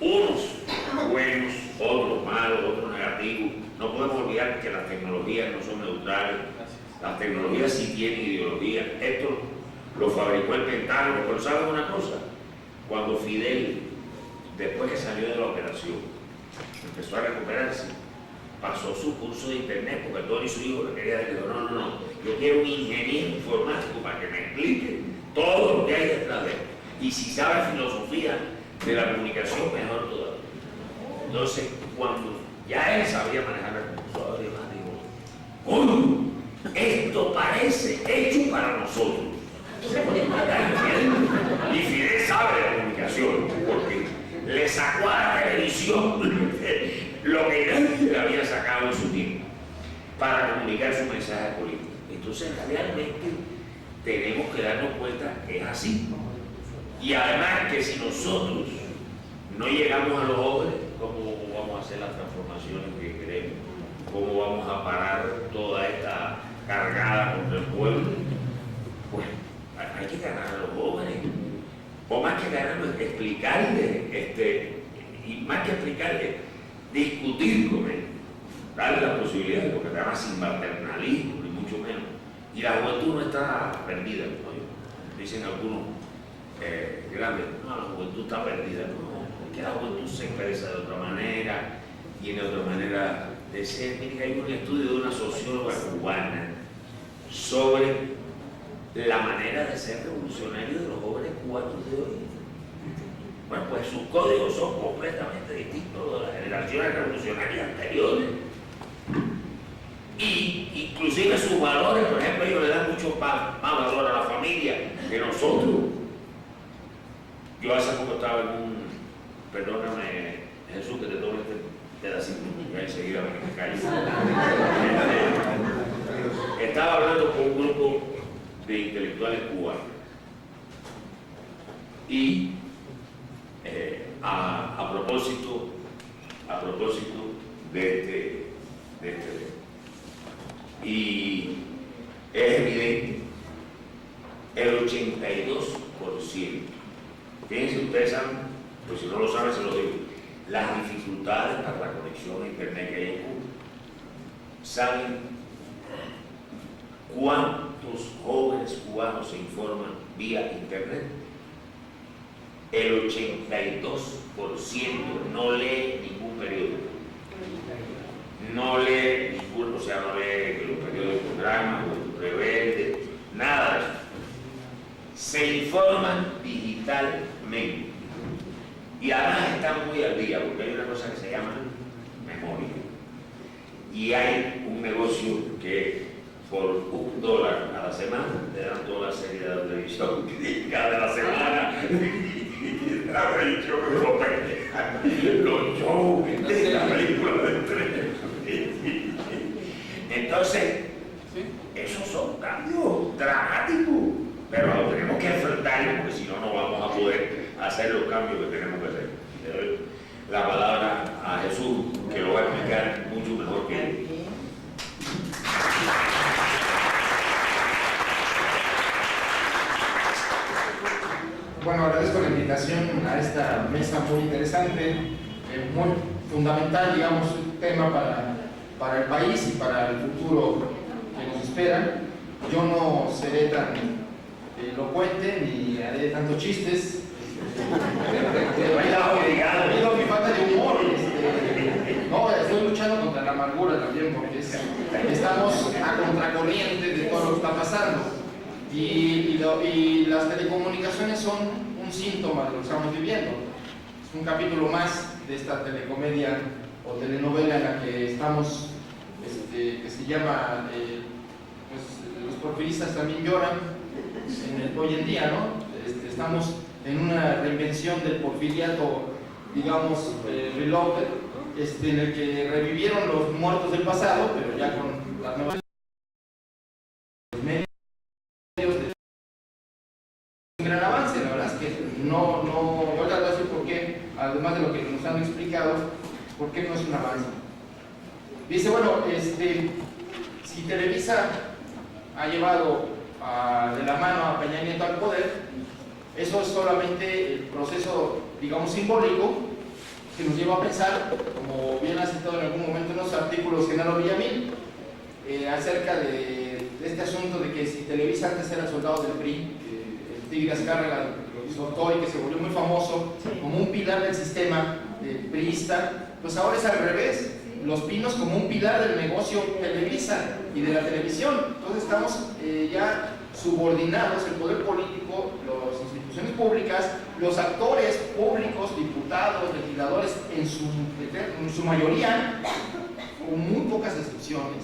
unos buenos, otros malos, otros negativos. No podemos olvidar que las tecnologías no son neutrales, las tecnologías sí tienen ideología. Esto lo fabricó el Pentágono, pero ¿saben una cosa? Cuando Fidel, después que salió de la operación, empezó a recuperarse, pasó su curso de internet, porque Tony, su hijo, le quería decir, no, yo quiero un ingeniero informático para que me explique todo lo que hay detrás de él. Y si sabe filosofía de la comunicación, mejor todavía. Entonces, cuando ya él sabía manejar la computadora y demás, digo, esto parece hecho para nosotros. Y Fidel sabe de la comunicación, porque le sacó a la televisión lo que nadie le había sacado en su tiempo para comunicar su mensaje político. Entonces, realmente tenemos que darnos cuenta que es así. Y además que si nosotros no llegamos a los jóvenes, ¿cómo vamos a hacer las transformaciones que queremos? ¿Cómo vamos a parar toda esta cargada contra el pueblo? Pues hay que ganar a los jóvenes. O más que ganarlos, explicarles, y más que explicarles, discutir con ellos, darle la posibilidad, porque además sin paternalismo, ni mucho menos. Y la juventud no está perdida, ¿no? Dicen algunos grandes, no, la juventud está perdida, no, porque la juventud se expresa de otra manera, tiene otra manera de ser. Miren que hay un estudio de una socióloga cubana sobre la manera de ser revolucionario de los jóvenes cubanos de hoy. Bueno, pues sus códigos son completamente distintos de las generaciones revolucionarias anteriores. Y inclusive sus valores, por ejemplo, ellos le dan mucho más valor a la familia que nosotros. Yo hace poco estaba en perdóname Jesús que te tome este pedacito, ya enseguida me callo. Estaba hablando con un grupo de intelectuales cubanos y a propósito de este tema. Y es evidente, el 82%, fíjense ustedes saben, pues si no lo saben se lo digo, las dificultades para la conexión a internet que hay en Cuba. ¿Saben cuántos jóvenes cubanos se informan vía internet? El 82% no lee ningún periódico. No lee ninguno, o sea, no lee los periódicos Drama, Rebelde, nada de eso. Se informan digitalmente. Y además están muy al día, porque hay una cosa que se llama memoria. Y hay un negocio que por $1 a la semana te dan toda la serie de la televisión crítica de la semana. Entonces, esos son cambios dramáticos, pero tenemos que enfrentarlos porque si no, no vamos a poder hacer los cambios que tenemos que hacer. Le doy la palabra a Jesús, que lo va a explicar mucho mejor que él. Bueno, agradezco la invitación a esta mesa muy interesante, muy fundamental, digamos, un tema para el país y para el futuro que nos espera. Yo no seré tan elocuente ni haré tantos chistes. Debido a mi falta de humor, no, estoy luchando contra la amargura también porque estamos a contracorriente de todo lo que está pasando. Y las telecomunicaciones son un síntoma de lo que estamos viviendo. Es un capítulo más de esta telecomedia o telenovela en la que estamos, que se llama pues, Los porfiristas también lloran hoy en día, ¿no? Estamos en una reinvención del porfiriato, digamos, reloaded, en el que revivieron los muertos del pasado, pero ya con las nuevas medios de un gran avance. La verdad es que no, yo les voy a decir por qué, además de lo que nos han explicado, por qué no es un avance. Dice, bueno, si Televisa ha llevado de la mano a Peña Nieto al poder, eso es solamente el proceso, digamos, simbólico que nos lleva a pensar, como bien ha citado en algún momento en los artículos Genaro Villamil, acerca de este asunto de que si Televisa antes era soldado del PRI, el Tigre Azcárraga lo soltó y que se volvió muy famoso como un pilar del sistema priista, pues ahora es al revés. Los Pinos como un pilar del negocio Televisa y de la televisión. Entonces estamos ya subordinados, el poder político, las instituciones públicas, los actores públicos, diputados, legisladores, en su mayoría, con muy pocas excepciones,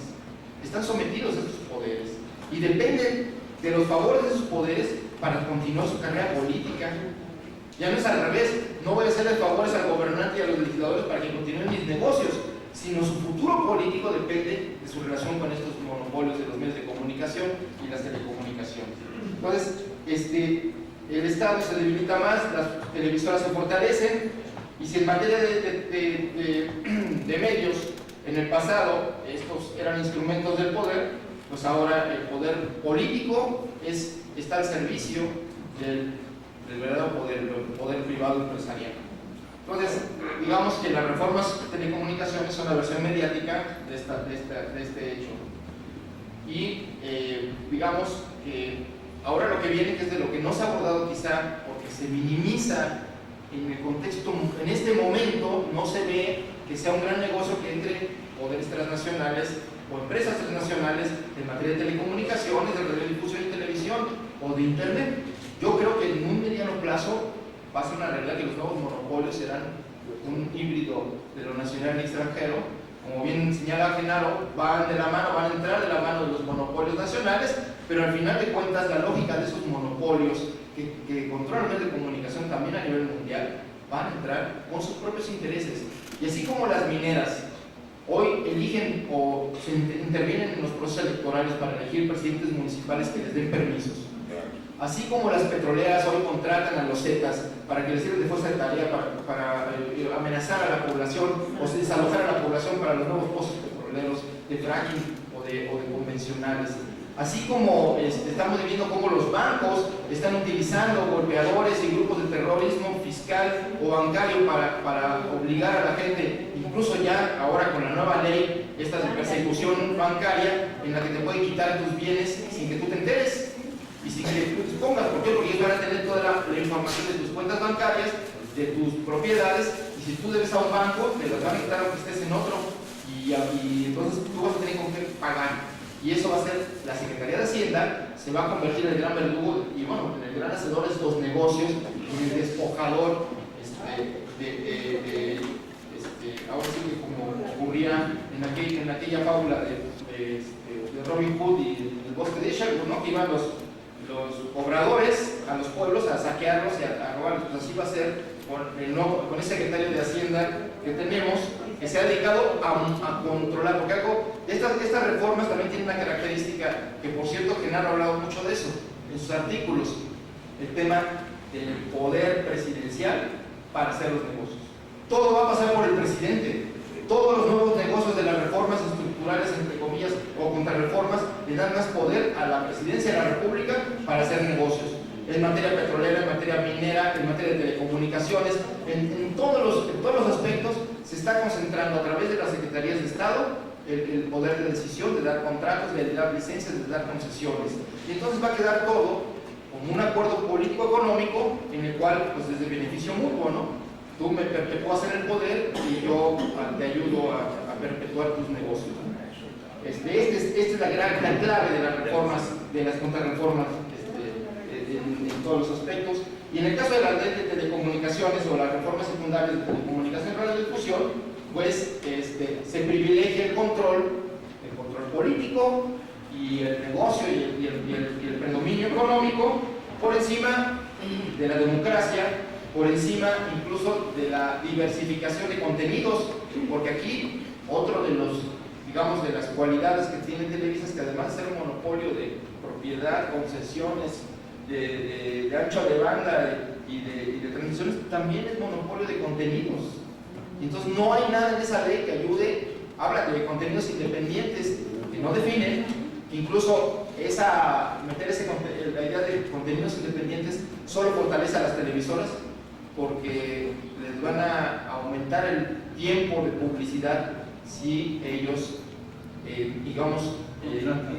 están sometidos a sus poderes y dependen de los favores de sus poderes para continuar su carrera política. Ya no es al revés, no voy a hacerle favores al gobernante y a los legisladores para que continúen mis negocios, sino su futuro político depende de su relación con estos monopolios de los medios de comunicación y las telecomunicaciones. Entonces, el Estado se debilita más, las televisoras se fortalecen, y si en materia de medios, en el pasado, estos eran instrumentos del poder, pues ahora el poder político está al servicio del verdadero poder, el poder privado empresarial. Entonces, digamos que las reformas de telecomunicaciones son la versión mediática de este hecho. Y digamos que ahora lo que viene, que es de lo que no se ha abordado quizá, porque se minimiza en el contexto, en este momento no se ve que sea un gran negocio que entre poderes transnacionales o empresas transnacionales en materia de telecomunicaciones, de radiodifusión y televisión o de internet. Yo creo que en un mediano plazo va a ser una realidad que los nuevos monopolios serán un híbrido de lo nacional y extranjero. Como bien señala Genaro, van a entrar de la mano de los monopolios nacionales, pero al final de cuentas la lógica de esos monopolios que controlan medios de comunicación también a nivel mundial van a entrar con sus propios intereses. Y así como las mineras hoy eligen o se intervienen en los procesos electorales para elegir presidentes municipales que les den permisos, así como las petroleras hoy contratan a los Zetas para que les sirvan de fuerza de tarea para amenazar a la población o desalojar a la población para los nuevos pozos petroleros de fracking o de convencionales. Así como estamos viendo cómo los bancos están utilizando golpeadores y grupos de terrorismo fiscal o bancario para obligar a la gente, incluso ya ahora con la nueva ley, esta de persecución bancaria, en la que te pueden quitar tus bienes sin que tú te enteres y sin que tú te expongas. ¿Por qué? Porque ellos van a tener toda la información de tus cuentas bancarias, de tus propiedades, y si tú debes a un banco, te las van a quitar aunque estés en otro, y entonces tú vas a tener con qué pagar. Y eso va a ser, la Secretaría de Hacienda se va a convertir en el gran verdugo y bueno, en el gran hacedor de estos negocios, en el despojador ahora sí que como ocurría en aquella fábula de Robin Hood y el bosque de Eshelwood, ¿no? Que iban los obradores a los pueblos a saquearlos y a robarlos. Pues así va a ser con ese secretario de Hacienda que tenemos, que se ha dedicado a controlar, porque estas reformas también tienen una característica que, por cierto, Genaro ha hablado mucho de eso en sus artículos, el tema del poder presidencial para hacer los negocios. Todo va a pasar por el presidente. Todos los nuevos negocios de las reformas estructurales, entre comillas, o contrarreformas, le dan más poder a la presidencia de la República para hacer negocios. En materia petrolera, en materia minera, en materia de telecomunicaciones, en todos los aspectos se está concentrando a través de las secretarías de Estado el poder de decisión, de dar contratos, de dar licencias, de dar concesiones. Y entonces va a quedar todo como un acuerdo político-económico en el cual, pues desde beneficio mutuo, ¿no? Tú me perpetúas en el poder y yo te ayudo a perpetuar tus negocios. Esta es la clave de las reformas, de las contrarreformas en todos los aspectos. Y en el caso de la ley de telecomunicaciones o las reformas secundarias de telecomunicación y radiodifusión, pues se privilegia el control político y el negocio y el predominio económico por encima de la democracia, por encima incluso de la diversificación de contenidos, porque aquí otro de los, digamos, de las cualidades que tiene Televisa es que además de ser un monopolio de propiedad, concesiones, de ancho de banda y de transmisiones, también es monopolio de contenidos. Entonces no hay nada en esa ley que ayude, habla de contenidos independientes que no definen, que incluso la idea de contenidos independientes solo fortalece a las televisoras porque les van a aumentar el tiempo de publicidad si ellos,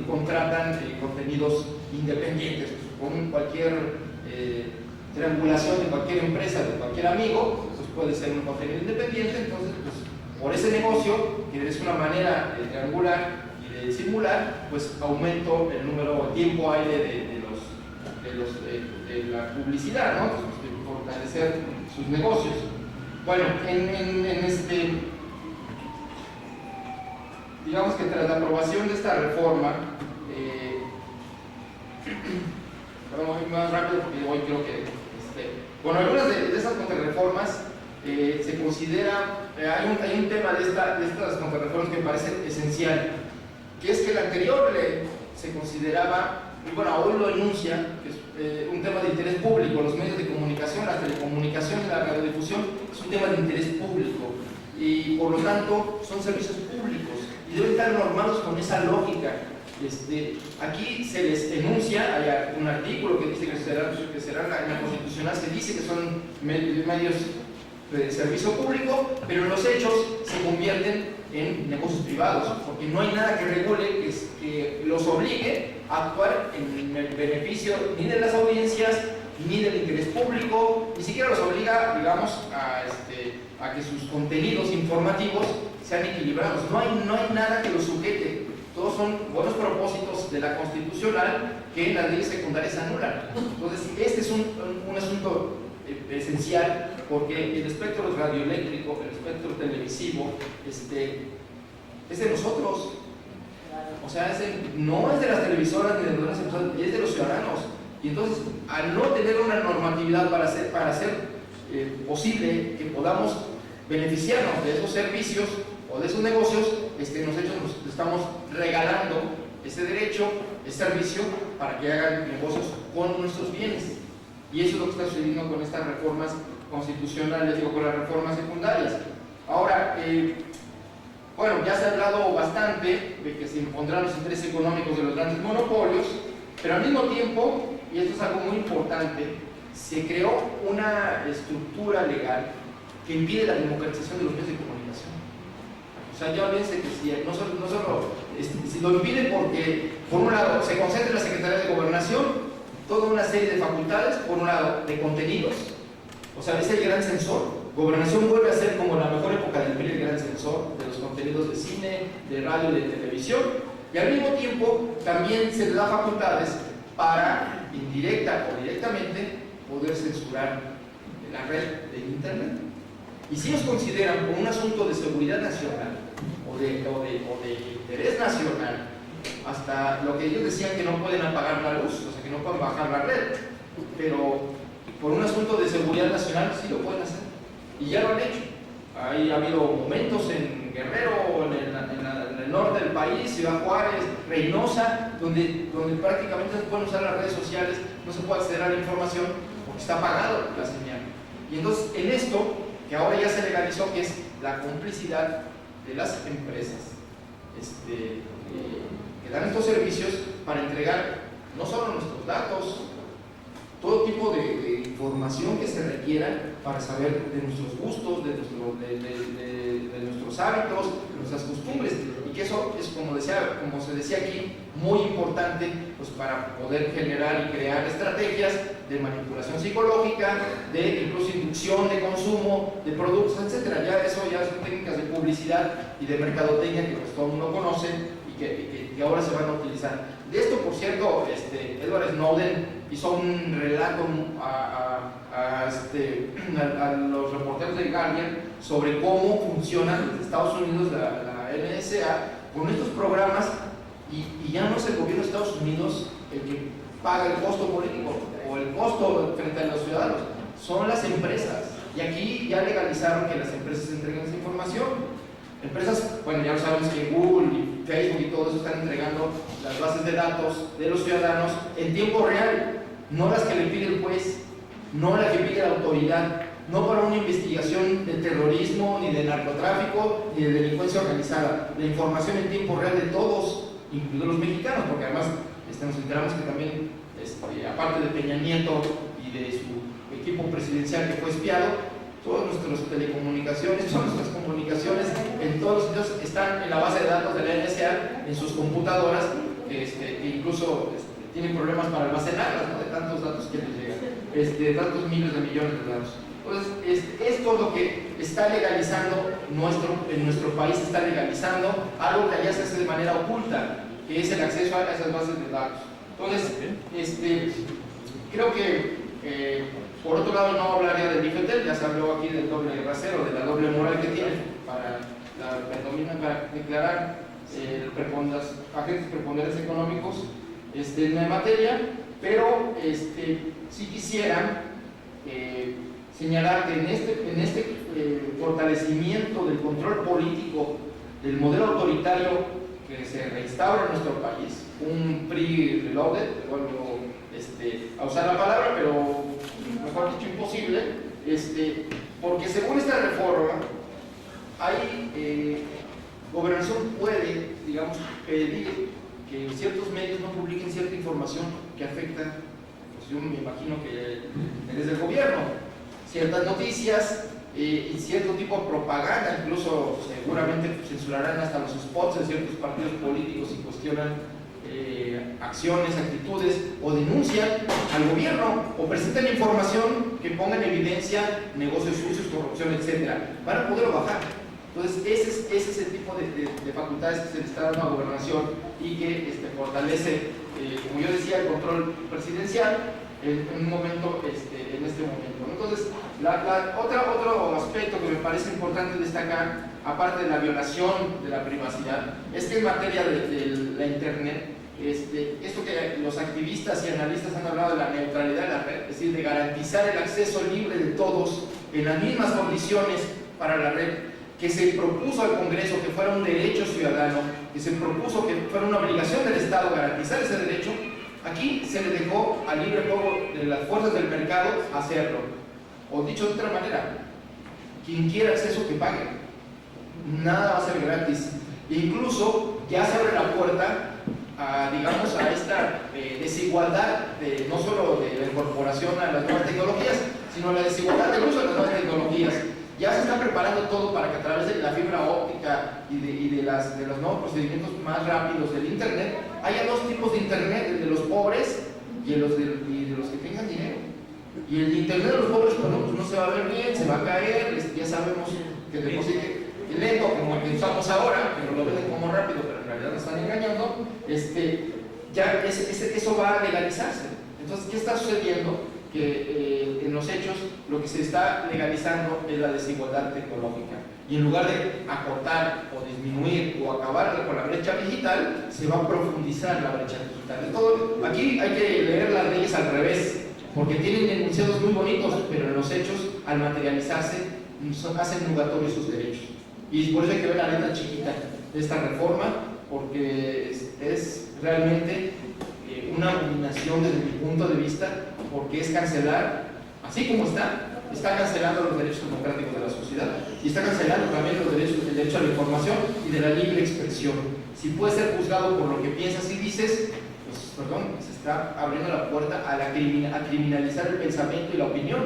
contratan contenidos independientes. Con cualquier triangulación de cualquier empresa, de cualquier amigo, pues puede ser un contenido independiente. Entonces, pues, por ese negocio, que es una manera de triangular y de simular, pues aumento el número, el tiempo aire de la publicidad, ¿no? Pues, de fortalecer sus negocios. Bueno, digamos que tras la aprobación de esta reforma, vamos a ir más rápido porque hoy creo que bueno, algunas de esas contrarreformas se considera, hay un tema de estas contrarreformas que me parece esencial, que es que la anterior ley se consideraba, y bueno, hoy lo enuncia, que es un tema de interés público. Los medios de comunicación, las telecomunicaciones, la radiodifusión es un tema de interés público y por lo tanto son servicios públicos y deben estar normados con esa lógica. Aquí se les enuncia, hay un artículo que dice que será en la Constitucional, se dice que son medios de servicio público, pero en los hechos se convierten en negocios privados, porque no hay nada que regule que los obligue a actuar en el beneficio ni de las audiencias, ni del interés público, ni siquiera los obliga, digamos, a que sus contenidos informativos sean equilibrados. No hay nada que los sujete. Todos son buenos propósitos de la constitucional que en las leyes secundarias anulan. Entonces, este es un asunto esencial, porque el espectro radioeléctrico, el espectro televisivo, es de nosotros. O sea, no es de las televisoras ni de las emisoras, es de los ciudadanos. Y entonces, al no tener una normatividad para hacer posible que podamos beneficiarnos de esos servicios o de esos negocios, nosotros nos estamos regalando ese derecho, ese servicio para que hagan negocios con nuestros bienes. Y eso es lo que está sucediendo con estas reformas constitucionales, con las reformas secundarias. Ahora, bueno, ya se ha hablado bastante de que se impondrán los intereses económicos de los grandes monopolios, pero al mismo tiempo, y esto es algo muy importante, se creó una estructura legal que impide la democratización de los medios de comunicación. O sea, ya olvídense que si lo impiden porque, por un lado, se concentra en la Secretaría de Gobernación toda una serie de facultades, por un lado, de contenidos. O sea, es el gran censor. Gobernación vuelve a ser como la mejor época del PRI, el gran censor de los contenidos de cine, de radio y de televisión. Y al mismo tiempo, también se le da facultades para, indirecta o directamente, poder censurar la red de Internet. Y si ellos consideran como un asunto de seguridad nacional o de interés nacional, hasta lo que ellos decían que no pueden apagar la luz, o sea, que no pueden bajar la red, pero por un asunto de seguridad nacional, sí lo pueden hacer. Y ya lo han hecho. Ha habido momentos en Guerrero, en el norte del país, Ciudad Juárez, Reynosa, donde prácticamente no se pueden usar las redes sociales, no se puede acceder a la información porque está apagado la señal. Y entonces, en esto, que ahora ya se legalizó, que es la complicidad de las empresas que dan estos servicios para entregar no solo nuestros datos, todo tipo de información que se requiera para saber de nuestros gustos, de nuestros hábitos, de nuestras costumbres, y que eso es, como se decía aquí, muy importante pues, para poder generar y crear estrategias de manipulación psicológica, de incluso inducción de consumo de productos, etc. Eso ya son técnicas de publicidad y de mercadotecnia que pues, todo el mundo conoce y que ahora se van a utilizar. De esto, por cierto, Edward Snowden hizo un relato a los reporteros del Guardian sobre cómo funciona desde Estados Unidos la NSA con estos programas, y ya no es el gobierno de Estados Unidos el que paga el costo político o el costo frente a los ciudadanos, son las empresas. Y aquí ya legalizaron que las empresas entreguen esa información. Empresas, bueno, ya lo sabemos que Google y Facebook y todo eso están entregando las bases de datos de los ciudadanos en tiempo real, no las que le pide el juez, no las que pide la autoridad, no para una investigación de terrorismo, ni de narcotráfico, ni de delincuencia organizada. La información en tiempo real de todos, incluidos los mexicanos, porque además nos enteramos que también, aparte de Peña Nieto y de su equipo presidencial que fue espiado, todas nuestras telecomunicaciones, todas nuestras comunicaciones en todos los sitios están en la base de datos de la NSA, en sus computadoras, que incluso tienen problemas para almacenarlas, ¿no? De tantos datos que les llegan, de tantos miles de millones de datos. Entonces, esto es lo que está legalizando en nuestro país, está legalizando algo que allá se hace de manera oculta, que es el acceso a esas bases de datos. Entonces, creo que por otro lado no hablaría del IFETEL, ya se habló aquí del doble rasero, de la doble moral que tiene para declarar agentes preponderantes económicos en la materia, pero sí quisiera señalar que en este fortalecimiento del control político del modelo autoritario que se reinstaura en nuestro país, un PRI reloaded, vuelvo a usar la palabra, pero mejor dicho imposible, porque según esta reforma gobernación puede, digamos, pedir que ciertos medios no publiquen cierta información que afecta, pues yo me imagino que desde el gobierno, ciertas noticias y cierto tipo de propaganda, incluso seguramente censurarán hasta los spots de ciertos partidos políticos y cuestionan acciones, actitudes o denuncian al gobierno o presentan información que ponga en evidencia negocios sucios, corrupción, etc. Van a poderlo bajar. Entonces ese es el tipo de facultades que se le está dando a gobernación y que fortalece, como yo decía, el control presidencial en un momento, en este momento. Entonces, otro aspecto que me parece importante destacar, aparte de la violación de la privacidad, es que en materia de la Internet, esto que los activistas y analistas han hablado de la neutralidad de la red, es decir, de garantizar el acceso libre de todos en las mismas condiciones para la red, que se propuso al Congreso que fuera un derecho ciudadano, que se propuso que fuera una obligación del Estado garantizar ese derecho. Aquí se le dejó al libre juego de las fuerzas del mercado hacerlo. O dicho de otra manera, quien quiera acceso que pague. Nada va a ser gratis. E incluso ya se abre la puerta a, digamos, a esta desigualdad, no solo de la incorporación a las nuevas tecnologías, sino la desigualdad del uso de las nuevas tecnologías. Ya se está preparando todo para que a través de la fibra óptica y de los nuevos procedimientos más rápidos del Internet haya dos tipos de Internet, el de los pobres y de los que tengan dinero. Y el de Internet de los pobres, bueno, pues no se va a ver bien, se va a caer, ya sabemos que de por sí lento, como el que usamos ahora, pero lo ven como rápido, pero en realidad nos están engañando, ya eso va a legalizarse. Entonces, ¿qué está sucediendo? Que en los hechos lo que se está legalizando es la desigualdad tecnológica, y en lugar de acortar o disminuir o acabar con la brecha digital, se va a profundizar la brecha digital. Aquí hay que leer las leyes al revés, porque tienen enunciados muy bonitos, pero en los hechos, al materializarse, hacen nugatorios sus derechos. Y por eso hay que ver la letra chiquita de esta reforma, porque es realmente una abominación desde mi punto de vista, porque es cancelar, así como está cancelando los derechos democráticos de la sociedad y está cancelando también los derechos, el derecho a la información y de la libre expresión. Si puedes ser juzgado por lo que piensas y dices, pues perdón, se está abriendo la puerta a criminalizar el pensamiento y la opinión,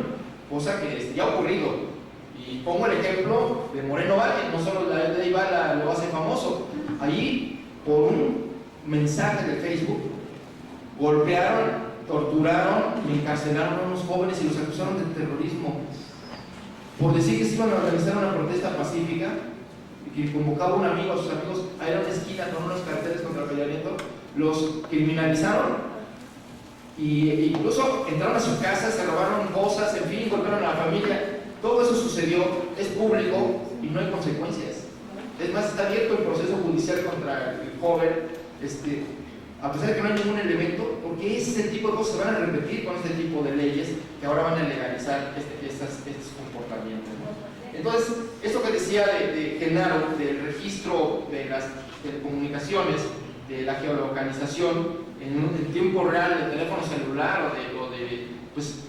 cosa que ya ha ocurrido. Y pongo el ejemplo de Moreno Valle, no solo la ley Bala lo hace famoso, ahí por un mensaje de Facebook golpearon, torturaron y encarcelaron a unos jóvenes y los acusaron de terrorismo por decir que se iban a organizar una protesta pacífica y que convocaba un amigo a sus amigos a ir a una esquina con unos carteles contra el Peña. Los criminalizaron y incluso entraron a su casa, se robaron cosas, en fin, golpearon a la familia. Todo eso sucedió, es público y no hay consecuencias. Es más, está abierto el proceso judicial contra el joven, a pesar de que no hay ningún elemento, porque ese tipo de cosas se van a repetir con este tipo de leyes que ahora van a legalizar estos comportamientos, ¿no? Entonces, esto que decía de Genaro, del registro de las telecomunicaciones, de la geolocalización en tiempo real de teléfono celular pues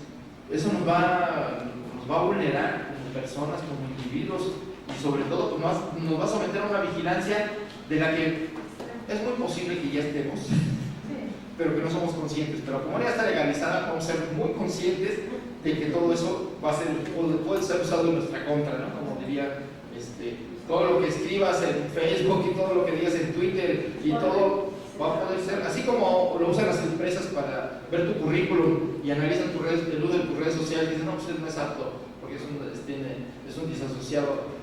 eso nos va a vulnerar como personas, como individuos, y sobre todo pues, nos va a someter a una vigilancia de la que es muy posible que ya estemos, pero que no somos conscientes. Pero como ya está legalizada, vamos a ser muy conscientes de que todo eso puede ser usado en nuestra contra, ¿no? Como diría, todo lo que escribas en Facebook y todo lo que digas en Twitter y todo va a poder ser, así como lo usan las empresas para ver tu currículum y analizan el uso de tus redes sociales y dicen, no, pues no es apto, porque es un disasociado,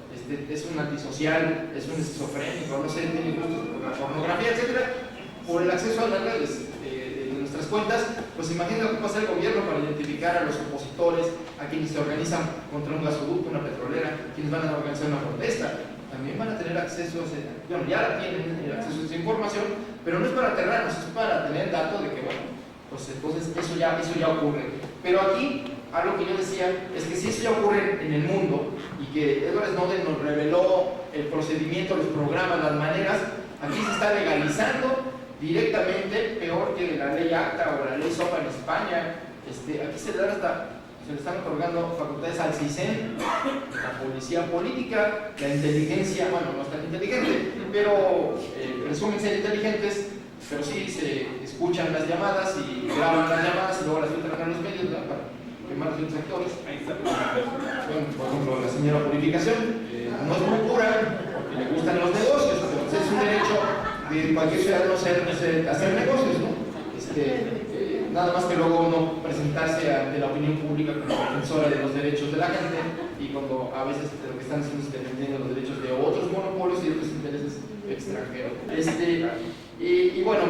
es un antisocial, es un esquizofrénico, no sé, tiene gustos por la pornografía, etc. Por el acceso a las redes de nuestras cuentas, pues imagínate lo que puede hacer el gobierno para identificar a los opositores, a quienes se organizan contra un gasoducto, una petrolera, quienes van a organizar una protesta. También van a tener acceso a bueno, ya tienen acceso a esa información, pero no es para aterrarnos, es para tener datos de que, bueno, pues entonces eso ya ocurre. Pero aquí, algo que yo decía, es que si eso ya ocurre en el mundo, y que Edward Snowden nos reveló el procedimiento, los programas, las maneras, aquí se está legalizando directamente, peor que la ley ACTA o la ley SOPA en España. Aquí se le están otorgando facultades al CISEN, la policía política, la inteligencia, bueno, no es tan inteligente, pero presumen ser inteligentes, pero sí se escuchan las llamadas y graban las llamadas y luego las filtran a los medios, ¿no? Para quemar los detractores. Bueno, por ejemplo, la señora Purificación no es muy pura porque le gustan los negocios, pero es un derecho de cualquier ciudadano hacer negocios, ¿no? Nada más que luego no presentarse ante la opinión pública como defensora de los derechos de la gente, y cuando a veces lo que están haciendo es defendiendo los derechos de otros monopolios y otros intereses extranjeros. Y bueno,